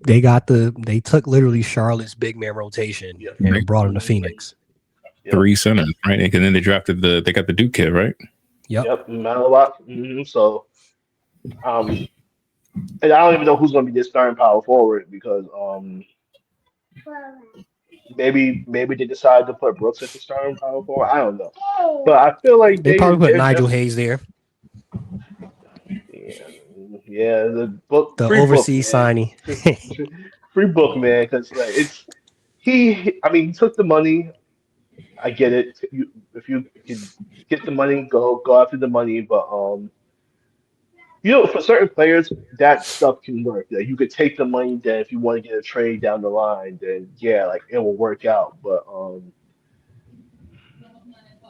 took literally Charlotte's big man rotation Yep. and brought him to Mhm. Phoenix. Yep. 3 centers, right? And then they got the Duke kid, right? Yep. Yep. Malawak. So, um, and I don't even know who's going to be their starting power forward because maybe they decide to put Brooks at the starting power forward. I don't know, but I feel like They probably put they're Nigel definitely, Hayes there, yeah, yeah, the book, the free book, overseas man. signee. Free book, man, because like I mean he took the money. I get it. If you can get the money, go after the money. But for certain players, that stuff can work. Like you could take the money. Then if you want to get a trade down the line, then yeah, like it will work out. But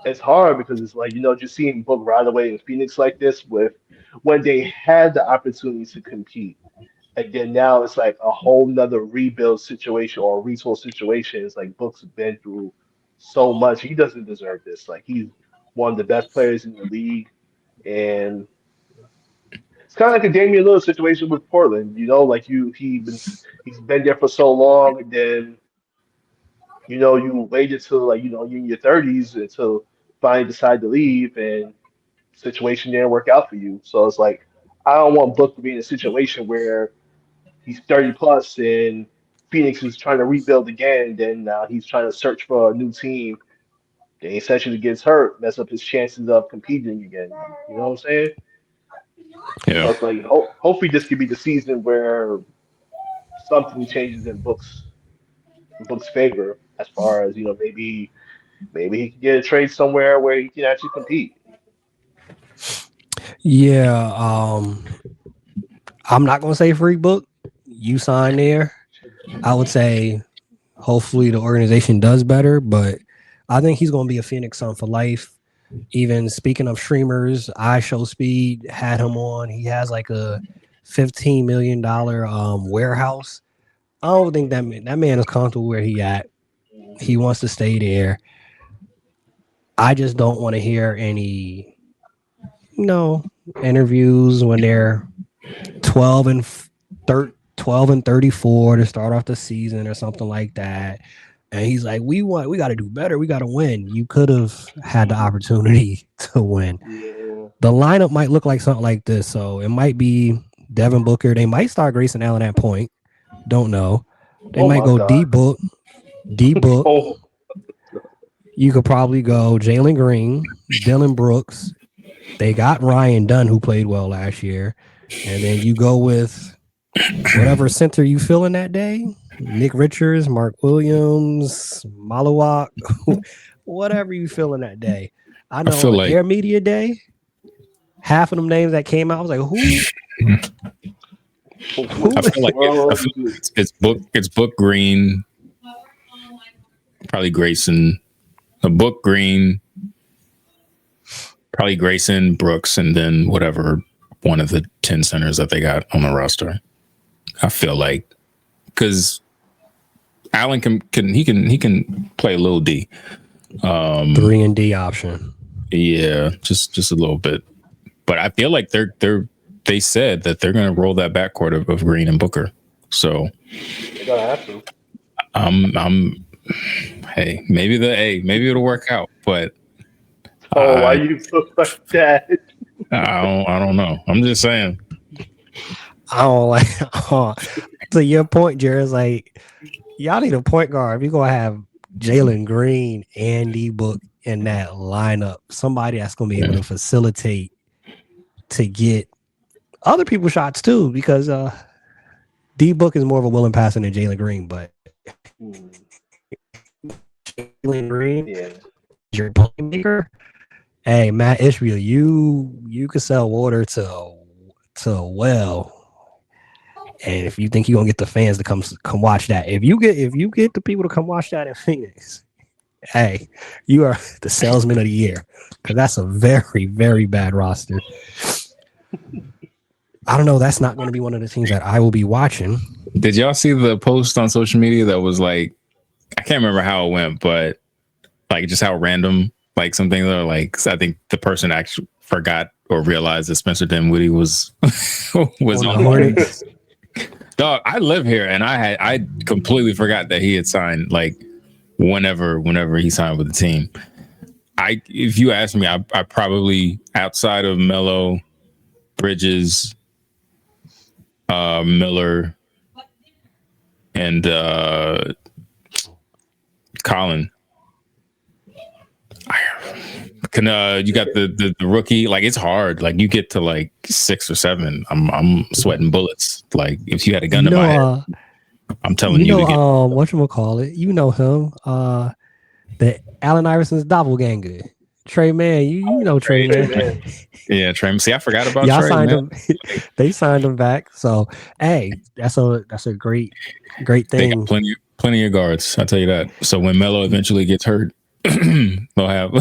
it's hard because it's like just seeing Book right away in Phoenix like this with when they had the opportunity to compete. And then now it's like a whole nother rebuild situation or resource situation. It's like Book's been through so much. He doesn't deserve this. Like he's one of the best players in the league. And it's kind of like a Damian Lillard situation with Portland. Like he's been there for so long, and then you waited till like you're in your 30s until finally decide to leave, and situation didn't work out for you. So it's like I don't want Book to be in a situation where he's 30 plus and Phoenix is trying to rebuild again. Then now he's trying to search for a new team. Then he essentially gets hurt, mess up his chances of competing again. You know what I'm saying? So Yeah. it's like hopefully this could be the season where something changes in Book's favor as far as maybe he can get a trade somewhere where he can actually compete. Yeah. I'm not gonna say free book. You sign there. I would say hopefully the organization does better, but I think he's gonna be a Phoenix Sun for life. Even speaking of streamers, I Show Speed had him on. He has like a $15 million warehouse. I don't think that man is comfortable where he at. He wants to stay there. I just don't want to hear any interviews when they're 12 and 12 and 34 to start off the season or something like that. And he's like, we got to do better. We got to win. You could have had the opportunity to win. Yeah. The lineup might look like something like this. So it might be Devin Booker. They might start Grayson Allen at point. Don't know. They Oh might my go God. D Book. Oh. You could probably go Jalen Green, Dylan Brooks. They got Ryan Dunn, who played well last year. And then you go with whatever center you feeling that day. Nick Richards, Mark Williams, Malawak, whatever you feeling that day. I I know feel on like their media day, half of them names that came out, I was like, who? I feel like it's Book Green, probably Grayson, a Book Green, probably Grayson Brooks, and then whatever one of the 10 centers that they got on the roster. I feel like because Allen can play a little D. 3 and D option. Yeah, just a little bit. But I feel like they said that they're going to roll that backcourt of Green and Booker. So They're gonna have to. I'm maybe it'll work out, but Oh, why you look like that? I don't know. I'm just saying. I don't like. To your point, Jared, is like y'all need a point guard. If you're gonna have Jalen Green and D Book in that lineup, somebody that's gonna be able to facilitate to get other people's shots too, because D Book is more of a willing passer than Jalen Green, but Jalen Green, your playmaker. Hey, Matt Ishmael, you could sell water to a well. And if you think you're gonna get the fans to come watch that, if you get the people to come watch that in Phoenix, hey, you are the salesman of the year, because that's a very, very bad roster. I don't know. That's not going to be one of the teams that I will be watching. Did y'all see the post on social media that was like, I can't remember how it went, but like just how random, like something that like, I think the person actually forgot or realized that Spencer Dinwiddie was on the Hornets. Dog, I live here and I completely forgot that he had signed like whenever he signed with the team. If you ask me, I probably, outside of Melo, Bridges, Miller, and Colin. You got the rookie. Like, it's hard. Like, you get to like 6 or 7. I'm sweating bullets. Like, if you had a gun to my head, I'm telling you. Whatchamacallit, you know him. The Allen Iverson's doppelganger. Trey Mann, you know Trey Mann. Yeah, Trey. See, I forgot about Y'all Trey. Signed him. They signed him back. So hey, that's a great thing. They got plenty of guards. I'll tell you that. So when Melo eventually gets hurt, they'll have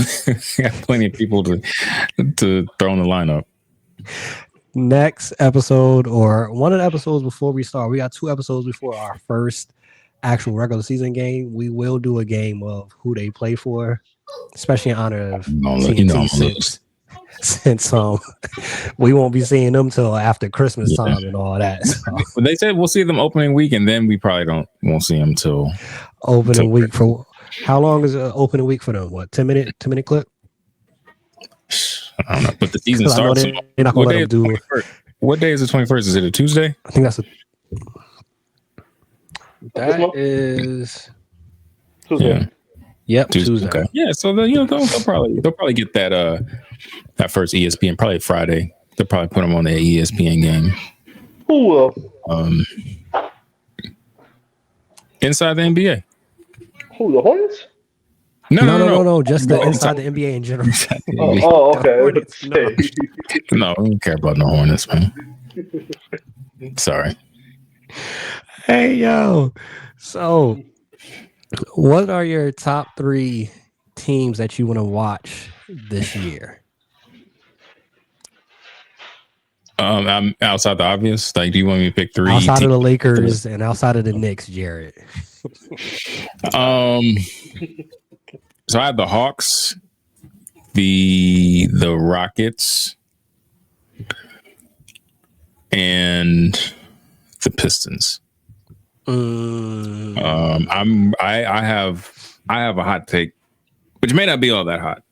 plenty of people to throw in the lineup. Next episode, or one of the episodes before we start, we got 2 episodes before our first actual regular season game. We will do a game of who they play for, especially in honor of TNT, since we won't be seeing them till after Christmas time and all that. So. But they said we'll see them opening week, and then we probably won't see them till opening week. For how long is an opening week for them? What, 10-minute clip? I don't know, but the season starts. They're not gonna let them do. What day is the 21st? Is it a Tuesday? I think that is Tuesday. Yeah. Yep, Tuesday. Okay. Yeah, so they'll probably get that first ESPN, probably Friday. They'll probably put them on the ESPN game. Who will? Inside the NBA. Who, the Hornets? No. Just the inside the NBA in general. Okay. No, we don't care about the Hornets, man. Sorry. Hey, yo. So, what are your top 3 teams that you want to watch this year? I'm outside the obvious. Like, do you want me to pick 3? Outside of the Lakers and outside of the Knicks, Jared. So I have the Hawks, the Rockets, and the Pistons. I have a hot take, which may not be all that hot.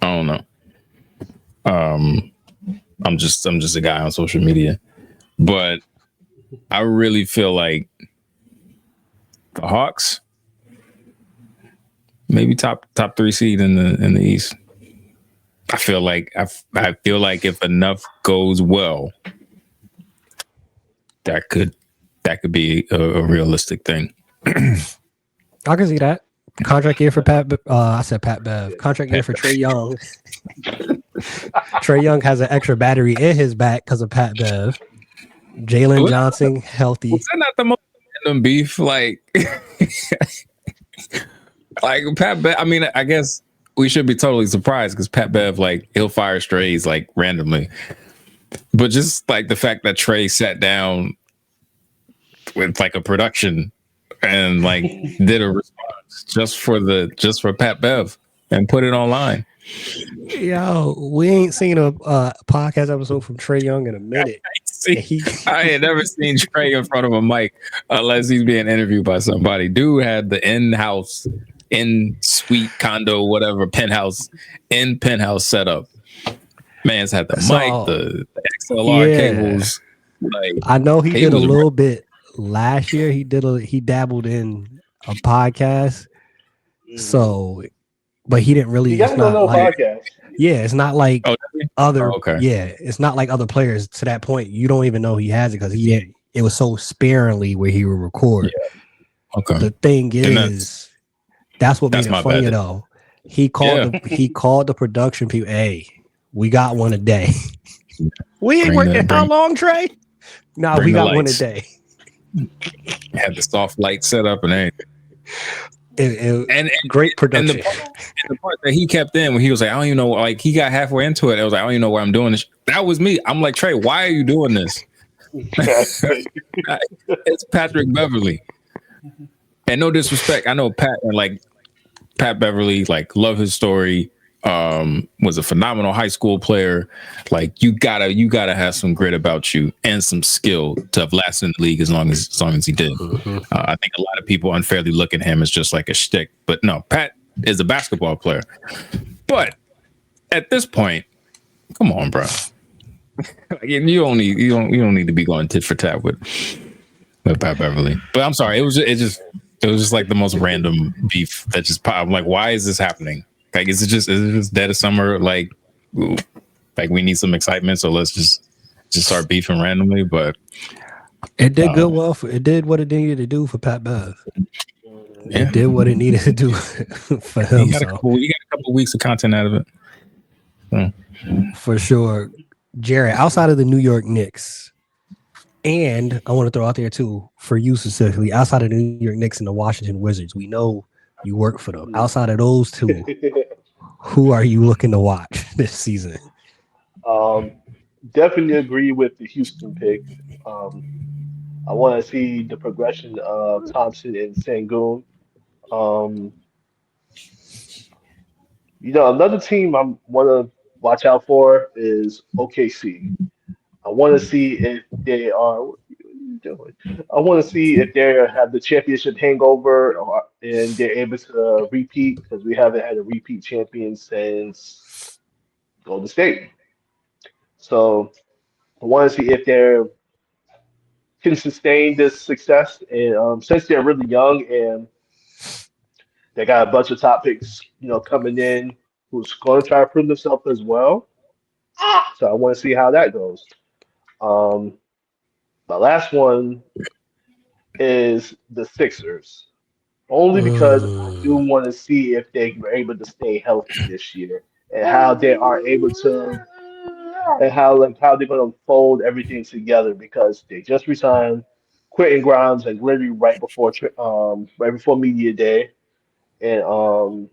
I don't know. I'm just a guy on social media, but I really feel like the Hawks, maybe top 3 seed in the East. I feel like if enough goes well, that could be a realistic thing. I can see that. Contract year for Pat Bev. Contract year for Trae Young. Trae Young has an extra battery in his back because of Pat Bev. Jalen Johnson healthy. Was that not the most random beef? Like Pat Bev. I mean, I guess we should be totally surprised because Pat Bev, like, he'll fire strays like randomly, but just like the fact that Trae sat down with like a production and like did a response just for Pat Bev and put it online. Yo, we ain't seen a podcast episode from Trae Young in a minute. I had never seen Trae in front of a mic unless he's being interviewed by somebody. Dude had the in-suite condo, whatever, penthouse setup. Man's had the mic, So the XLR yeah, cables. Like I know he he did a was little bit last year. He dabbled in a podcast. Mhm. So, but he didn't He really. got It's his own not little like podcast. it's not like oh, other. okay. Yeah, it's not like other players to that point. You don't even know he has it because he didn't. It was so sparingly where he would record. Yeah. Okay. The thing And is, that's what made that's it my bad. funnier though. He called Yeah. he called the production people. Hey, we got one a day. We ain't Bring the working how bring long, Trey? Nah, bring we the got one a lights. day. Had the soft light set up and everything. And Great and production. the part that he kept in when he was like, I don't even know, like he got halfway into it. I was like, I don't even know why I'm doing this. That was me. I'm like, Trey, why are you doing this? It's Patrick Beverly. And no disrespect, I know Pat and like Pat Beverly, like love his story. Was a phenomenal high school player. Like you gotta have some grit about you and some skill to have lasted in the league as long as he did. I think a lot of people unfairly look at him as just like a shtick, but no, Pat is a basketball player. But at this point, come on, bro. You don't need to be going tit for tat with Pat Beverly. But I'm sorry, it was just like the most random beef that just popped. I'm like, why is this happening? Like, is it just dead of summer? Like, ooh, like we need some excitement, so let's just start beefing randomly. But It did good. Well, it did what it needed to do for Pat Bev. yeah, It did what it needed to do for him. you got a couple weeks of content out of it. For sure, Jerry. Outside of the New York Knicks, and I want to throw out there too for you specifically, outside of the New York Knicks and the Washington Wizards, we know you work for them. Outside of those two, who are you looking to watch this season? Definitely agree with the Houston pick. Um, I want to see the progression of Thompson and Sengun. Um, another team I want to watch out for is OKC. I want to see if they are. What are you doing? I want to see if they have the championship hangover and they're able to repeat because we haven't had a repeat champion since Golden State. So I want to see if they can sustain this success. And since they're really young and they got a bunch of top picks, coming in who's going to try to prove themselves as well. So I want to see how that goes. Um, my last one is the Sixers, only because I do Mm. want to see if they were able to stay healthy this year and how they are able to, and how they're going to fold everything together because they just resigned Quentin Grimes and literally right before media day, and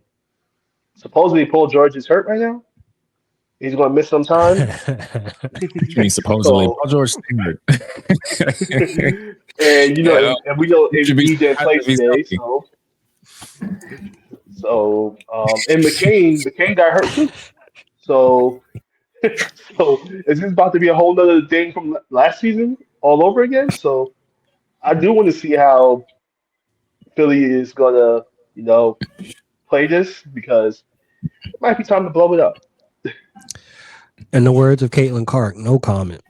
supposedly Paul George is hurt right now. He's going to miss some time. I mean, supposedly, So, Paul George Stewart. and Yeah, and we know should be he didn't play surprised if he's today. healthy. And McCain got hurt too. So, so is this about to be a whole other thing from last season all over again? So I do want to see how Philly is gonna, play this because it might be time to blow it up. In the words of Caitlin Clark, no comment.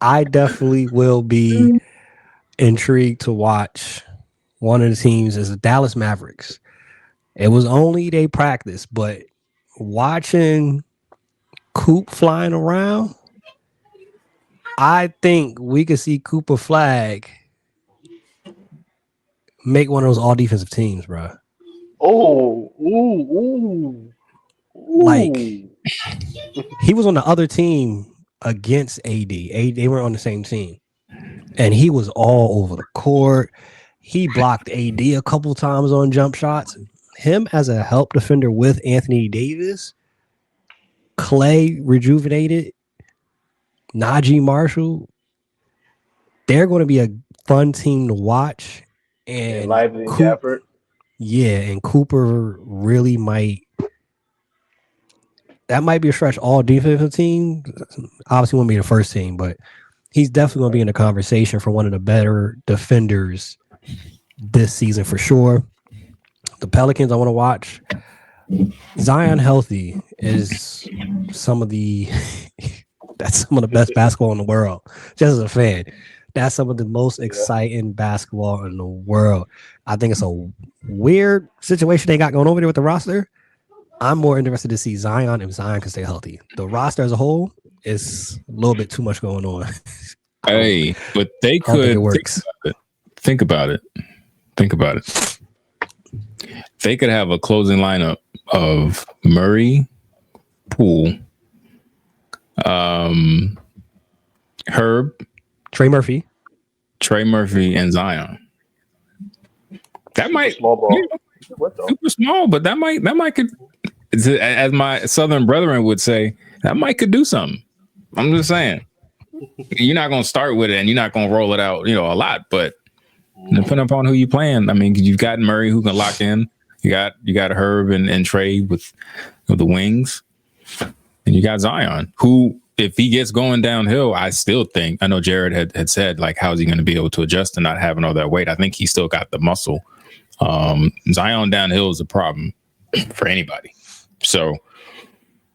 I definitely will be intrigued to watch. One of the teams is the Dallas Mavericks. It was only they practice, but watching Coop flying around, I think we could see Cooper Flag make one of those all defensive teams, bro. Oh, ooh, ooh, Like ooh. he was on the other team against AD. They were on the same team, and he was all over the court. He blocked AD a couple times on jump shots. Him as a help defender with Anthony Davis, Clay rejuvenated, Najee Marshall. They're going to be a fun team to watch. And And Lively and Gafford. and Cooper really might. That might be a stretch all defensive team. Obviously, won't be the first team, but he's definitely going to be in the conversation for one of the better defenders this season for sure. The Pelicans I want to watch. Zion healthy is some of the that's some of the best basketball in the world. Just as a fan, that's some of the most exciting basketball in the world. I think it's a weird situation they got going over there with the roster. I'm more interested to see Zion if Zion can stay healthy. The roster as a whole is a little bit too much going on. Hey, but they I don't think it could works. think about it. Think about it. They could have a closing lineup of Murray, Poole, Herb, Trey Murphy. and Zion. That might small ball. You know, super small, but that might could, as my Southern brethren would say, that might could do something. I'm just saying. You're not going to start with it and you're not going to roll it out, a lot, but depending upon who you playing, I mean, you've got Murray who can lock in. You got Herb and Trey with the wings, and you got Zion, who, if he gets going downhill, I still think, I know Jared had said, like, how's he going to be able to adjust to not having all that weight? I think he still got the muscle. Zion downhill is a problem for anybody. So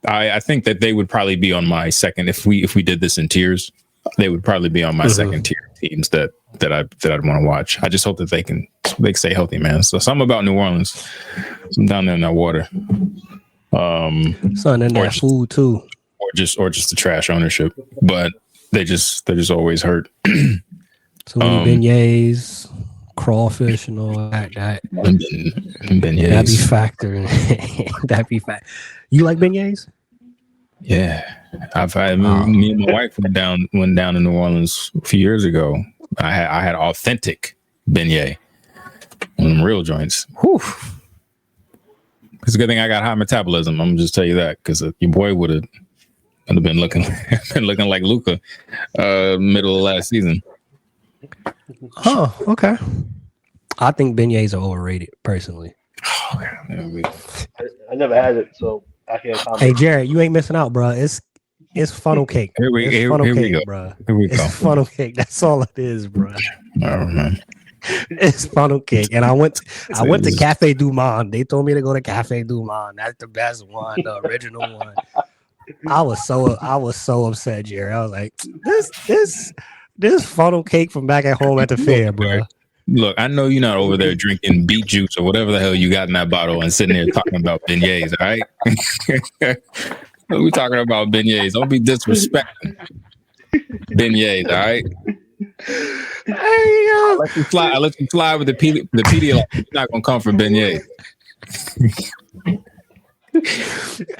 I think that they would probably be on my second, if we did this in tiers, they would probably be on my second tier teams that I'd want to watch. I just hope that they can stay healthy, man. So something about New Orleans, some down there in that water. Something in that food too. Or just the trash ownership. But they're just always hurt. Too many beignets, crawfish, and all that. Beignets. That'd be factoring. That'd be fact. You like beignets? Yeah. Me and my wife went down to New Orleans a few years ago. I had authentic beignet on real joints. Whew. It's a good thing I got high metabolism. I'm gonna just tell you that, because your boy would have been looking like Luka middle of last season. Oh, okay. I think beignets are overrated, personally. Oh, I never had it, so I can't comment. Hey, Jared, you ain't missing out, bro. It's funnel cake. Here we go, bro. Here we go. It's funnel cake. That's all it is, bro. Oh man. It's funnel cake, and I went to Cafe Du Monde. They told me to go to Cafe Du Monde. That's the best one, the original one. I was so upset, Jerry. I was like, this funnel cake from back at home at the fair, bro. Look, I know you're not over there drinking beet juice or whatever the hell you got in that bottle and sitting there talking about beignets, all right? We're talking about beignets. Don't be disrespecting beignets, all right? I let you fly with the Pedialyte. You're not gonna come for beignets.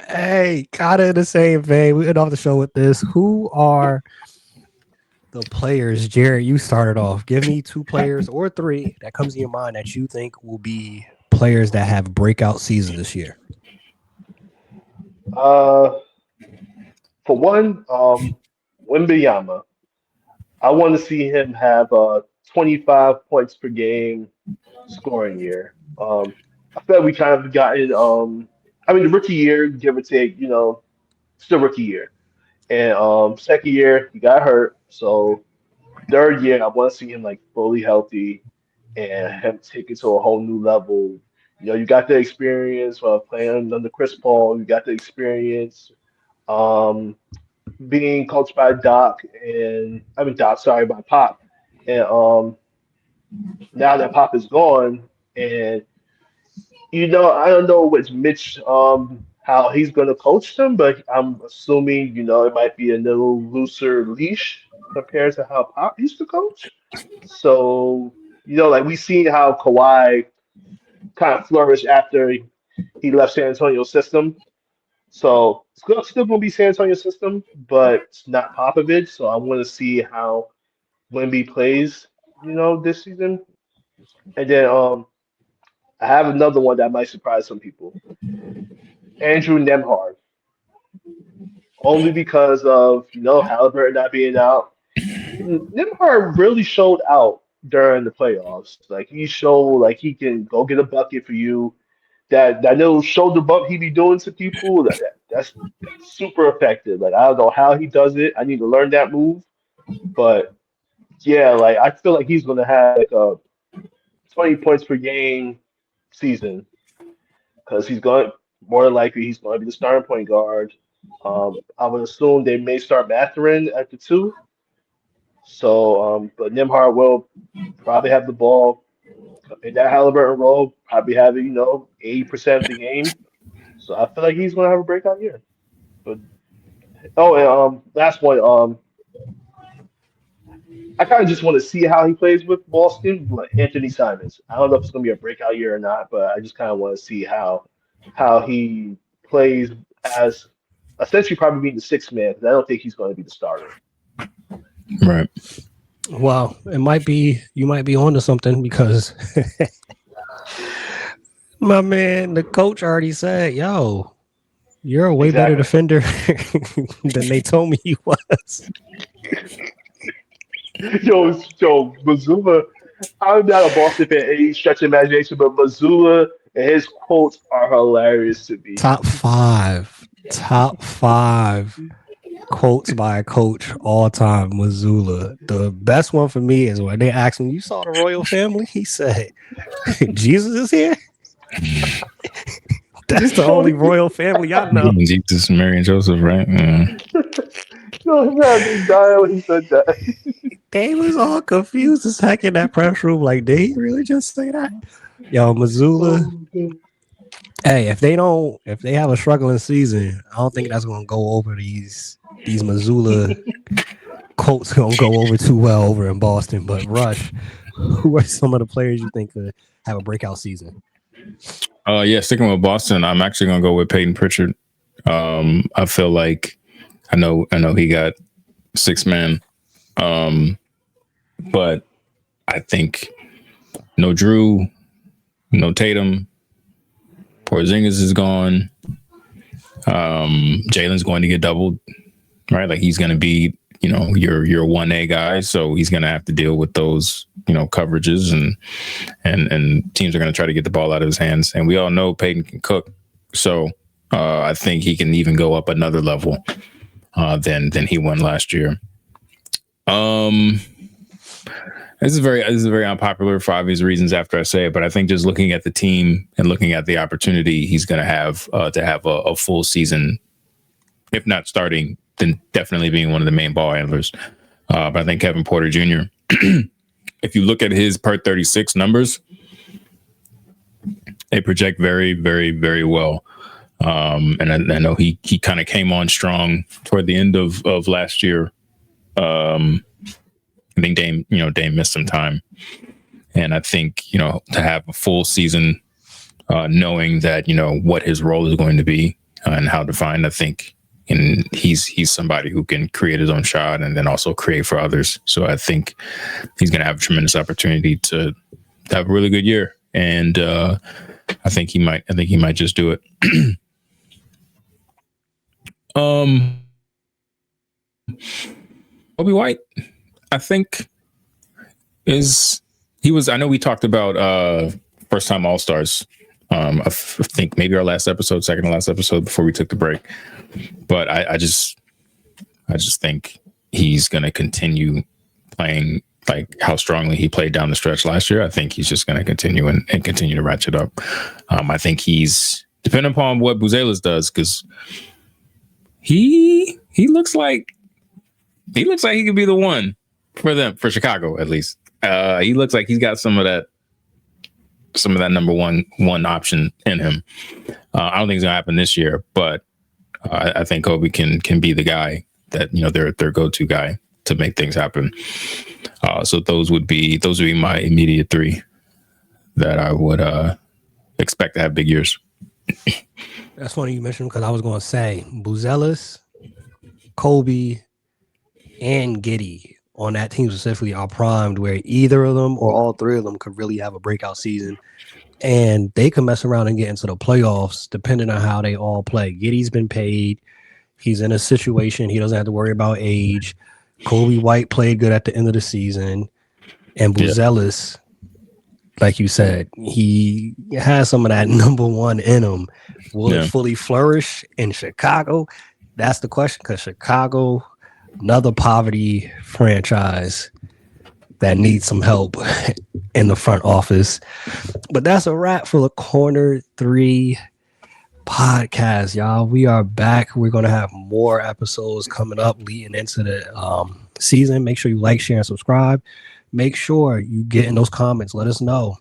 Hey, kind of in the same vein. We end off the show with this. Who are the players, Jared? You started off. Give me 2 players or 3 that comes to your mind that you think will be players that have breakout season this year. For one, Wembanyama. I want to see him have 25 points per game scoring year. I feel like we kind of gotten. The rookie year, give or take, still rookie year, and second year he got hurt. So third year, I want to see him like fully healthy and him take it to a whole new level. You got the experience playing under Chris Paul. You got the experience. Being coached by Doc by Pop, and now that Pop is gone, and I don't know with Mitch how he's going to coach them, but I'm assuming it might be a little looser leash compared to how Pop used to coach. So like we seen how Kawhi kind of flourished after he left San Antonio's system. So it's still going to be San Antonio system, but it's not Popovich. So I want to see how Wemby plays, this season. And then I have another one that might surprise some people. Andrew Nemhard, only because of Halliburton not being out. Nemhard really showed out during the playoffs. Like he showed like he can go get a bucket for you. That little shoulder bump he be doing to people, that's super effective. Like I don't know how he does it. I need to learn that move. But yeah, like I feel like he's gonna have like a 20 points per game season because he's going more than likely he's going to be the starting point guard. I would assume they may start Mathurin at the two. So, but Nimhard will probably have the ball in that Halliburton role, probably having 80% of the game. So I feel like he's going to have a breakout year. But and last one. I kind of just want to see how he plays with Boston, but Anthony Simons. I don't know if it's going to be a breakout year or not, but I just kind of want to see how he plays as essentially probably being the sixth man because I don't think he's going to be the starter. Right. Well, you might be onto something because my man, the coach already said, "Yo, you're a way better defender than they told me you was." Yo, Mazzulla, I'm not a Boston fan any stretch of imagination, but Mazzulla and his quotes are hilarious to me. Top five quotes by a coach all time, Mazzulla. The best one for me is when they asked him, "You saw the royal family?" He said, "Jesus is here." That's the only royal family I know. Jesus, Mary, and Joseph, right? No, he died when he said that. They was all confused as heck in that press room. Like, did he really just say that? Yo, Mazzulla. Hey, if they have a struggling season, I don't think that's gonna go over these Mazzulla quotes gonna go over too well over in Boston. But Rush, who are some of the players you think could have a breakout season? Sticking with Boston, I'm actually gonna go with Peyton Pritchard. I feel like I know he got six man, but I think no Drew, no Tatum, Porzingis is gone. Jalen's going to get doubled, right? Like he's going to be, your 1A guy, so he's going to have to deal with those, coverages and teams are going to try to get the ball out of his hands. And we all know Peyton can cook, so I think he can even go up another level than he won last year. This is very unpopular for obvious reasons after I say it, but I think just looking at the team and looking at the opportunity he's going to have a full season, if not starting, then definitely being one of the main ball handlers. But I think Kevin Porter Jr., if you look at his per 36 numbers, they project very, very, very well. And I know he kind of came on strong toward the end of last year. I think Dame missed some time. And I think, to have a full season, knowing that, what his role is going to be and how defined, I think, and he's somebody who can create his own shot and then also create for others. So I think he's going to have a tremendous opportunity to have a really good year. And I think he might just do it. Obi White, I think I know we talked about first time All-Stars. I think maybe our second to last episode before we took the break. But I just think he's going to continue playing like how strongly he played down the stretch last year. I think he's just going to continue and continue to ratchet up. I think he's depending upon what Buzelis does, because he looks like he could be the one for Chicago, at least. He looks like he's got some of that number one option in him. I don't think it's gonna happen this year, but I think Kobe can be the guy that their go-to guy to make things happen. So those would be my immediate three that I would expect to have big years. That's funny you mentioned, because I was going to say Buzelis, Kobe, and Giddey on that team specifically are primed where either of them or all three of them could really have a breakout season, and they can mess around and get into the playoffs depending on how they all play. Giddey's been paid. He's in a situation he doesn't have to worry about age. Kobe White played good at the end of the season, and Buzelis, like you said, he has some of that number one in him. Will it fully flourish in Chicago? That's the question, because Chicago, another poverty franchise that needs some help in the front office. But that's a wrap for the Corner 3 podcast, y'all. We are back. We're going to have more episodes coming up leading into the season. Make sure you like, share, and subscribe. Make sure you get in those comments. Let us know.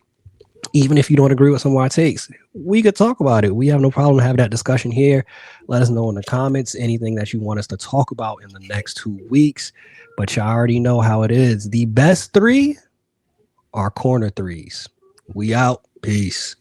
Even if you don't agree with some of our takes, we could talk about it. We have no problem having that discussion here. Let us know in the comments anything that you want us to talk about in the next 2 weeks. But you already know how it is. The best three are corner threes. We out. Peace.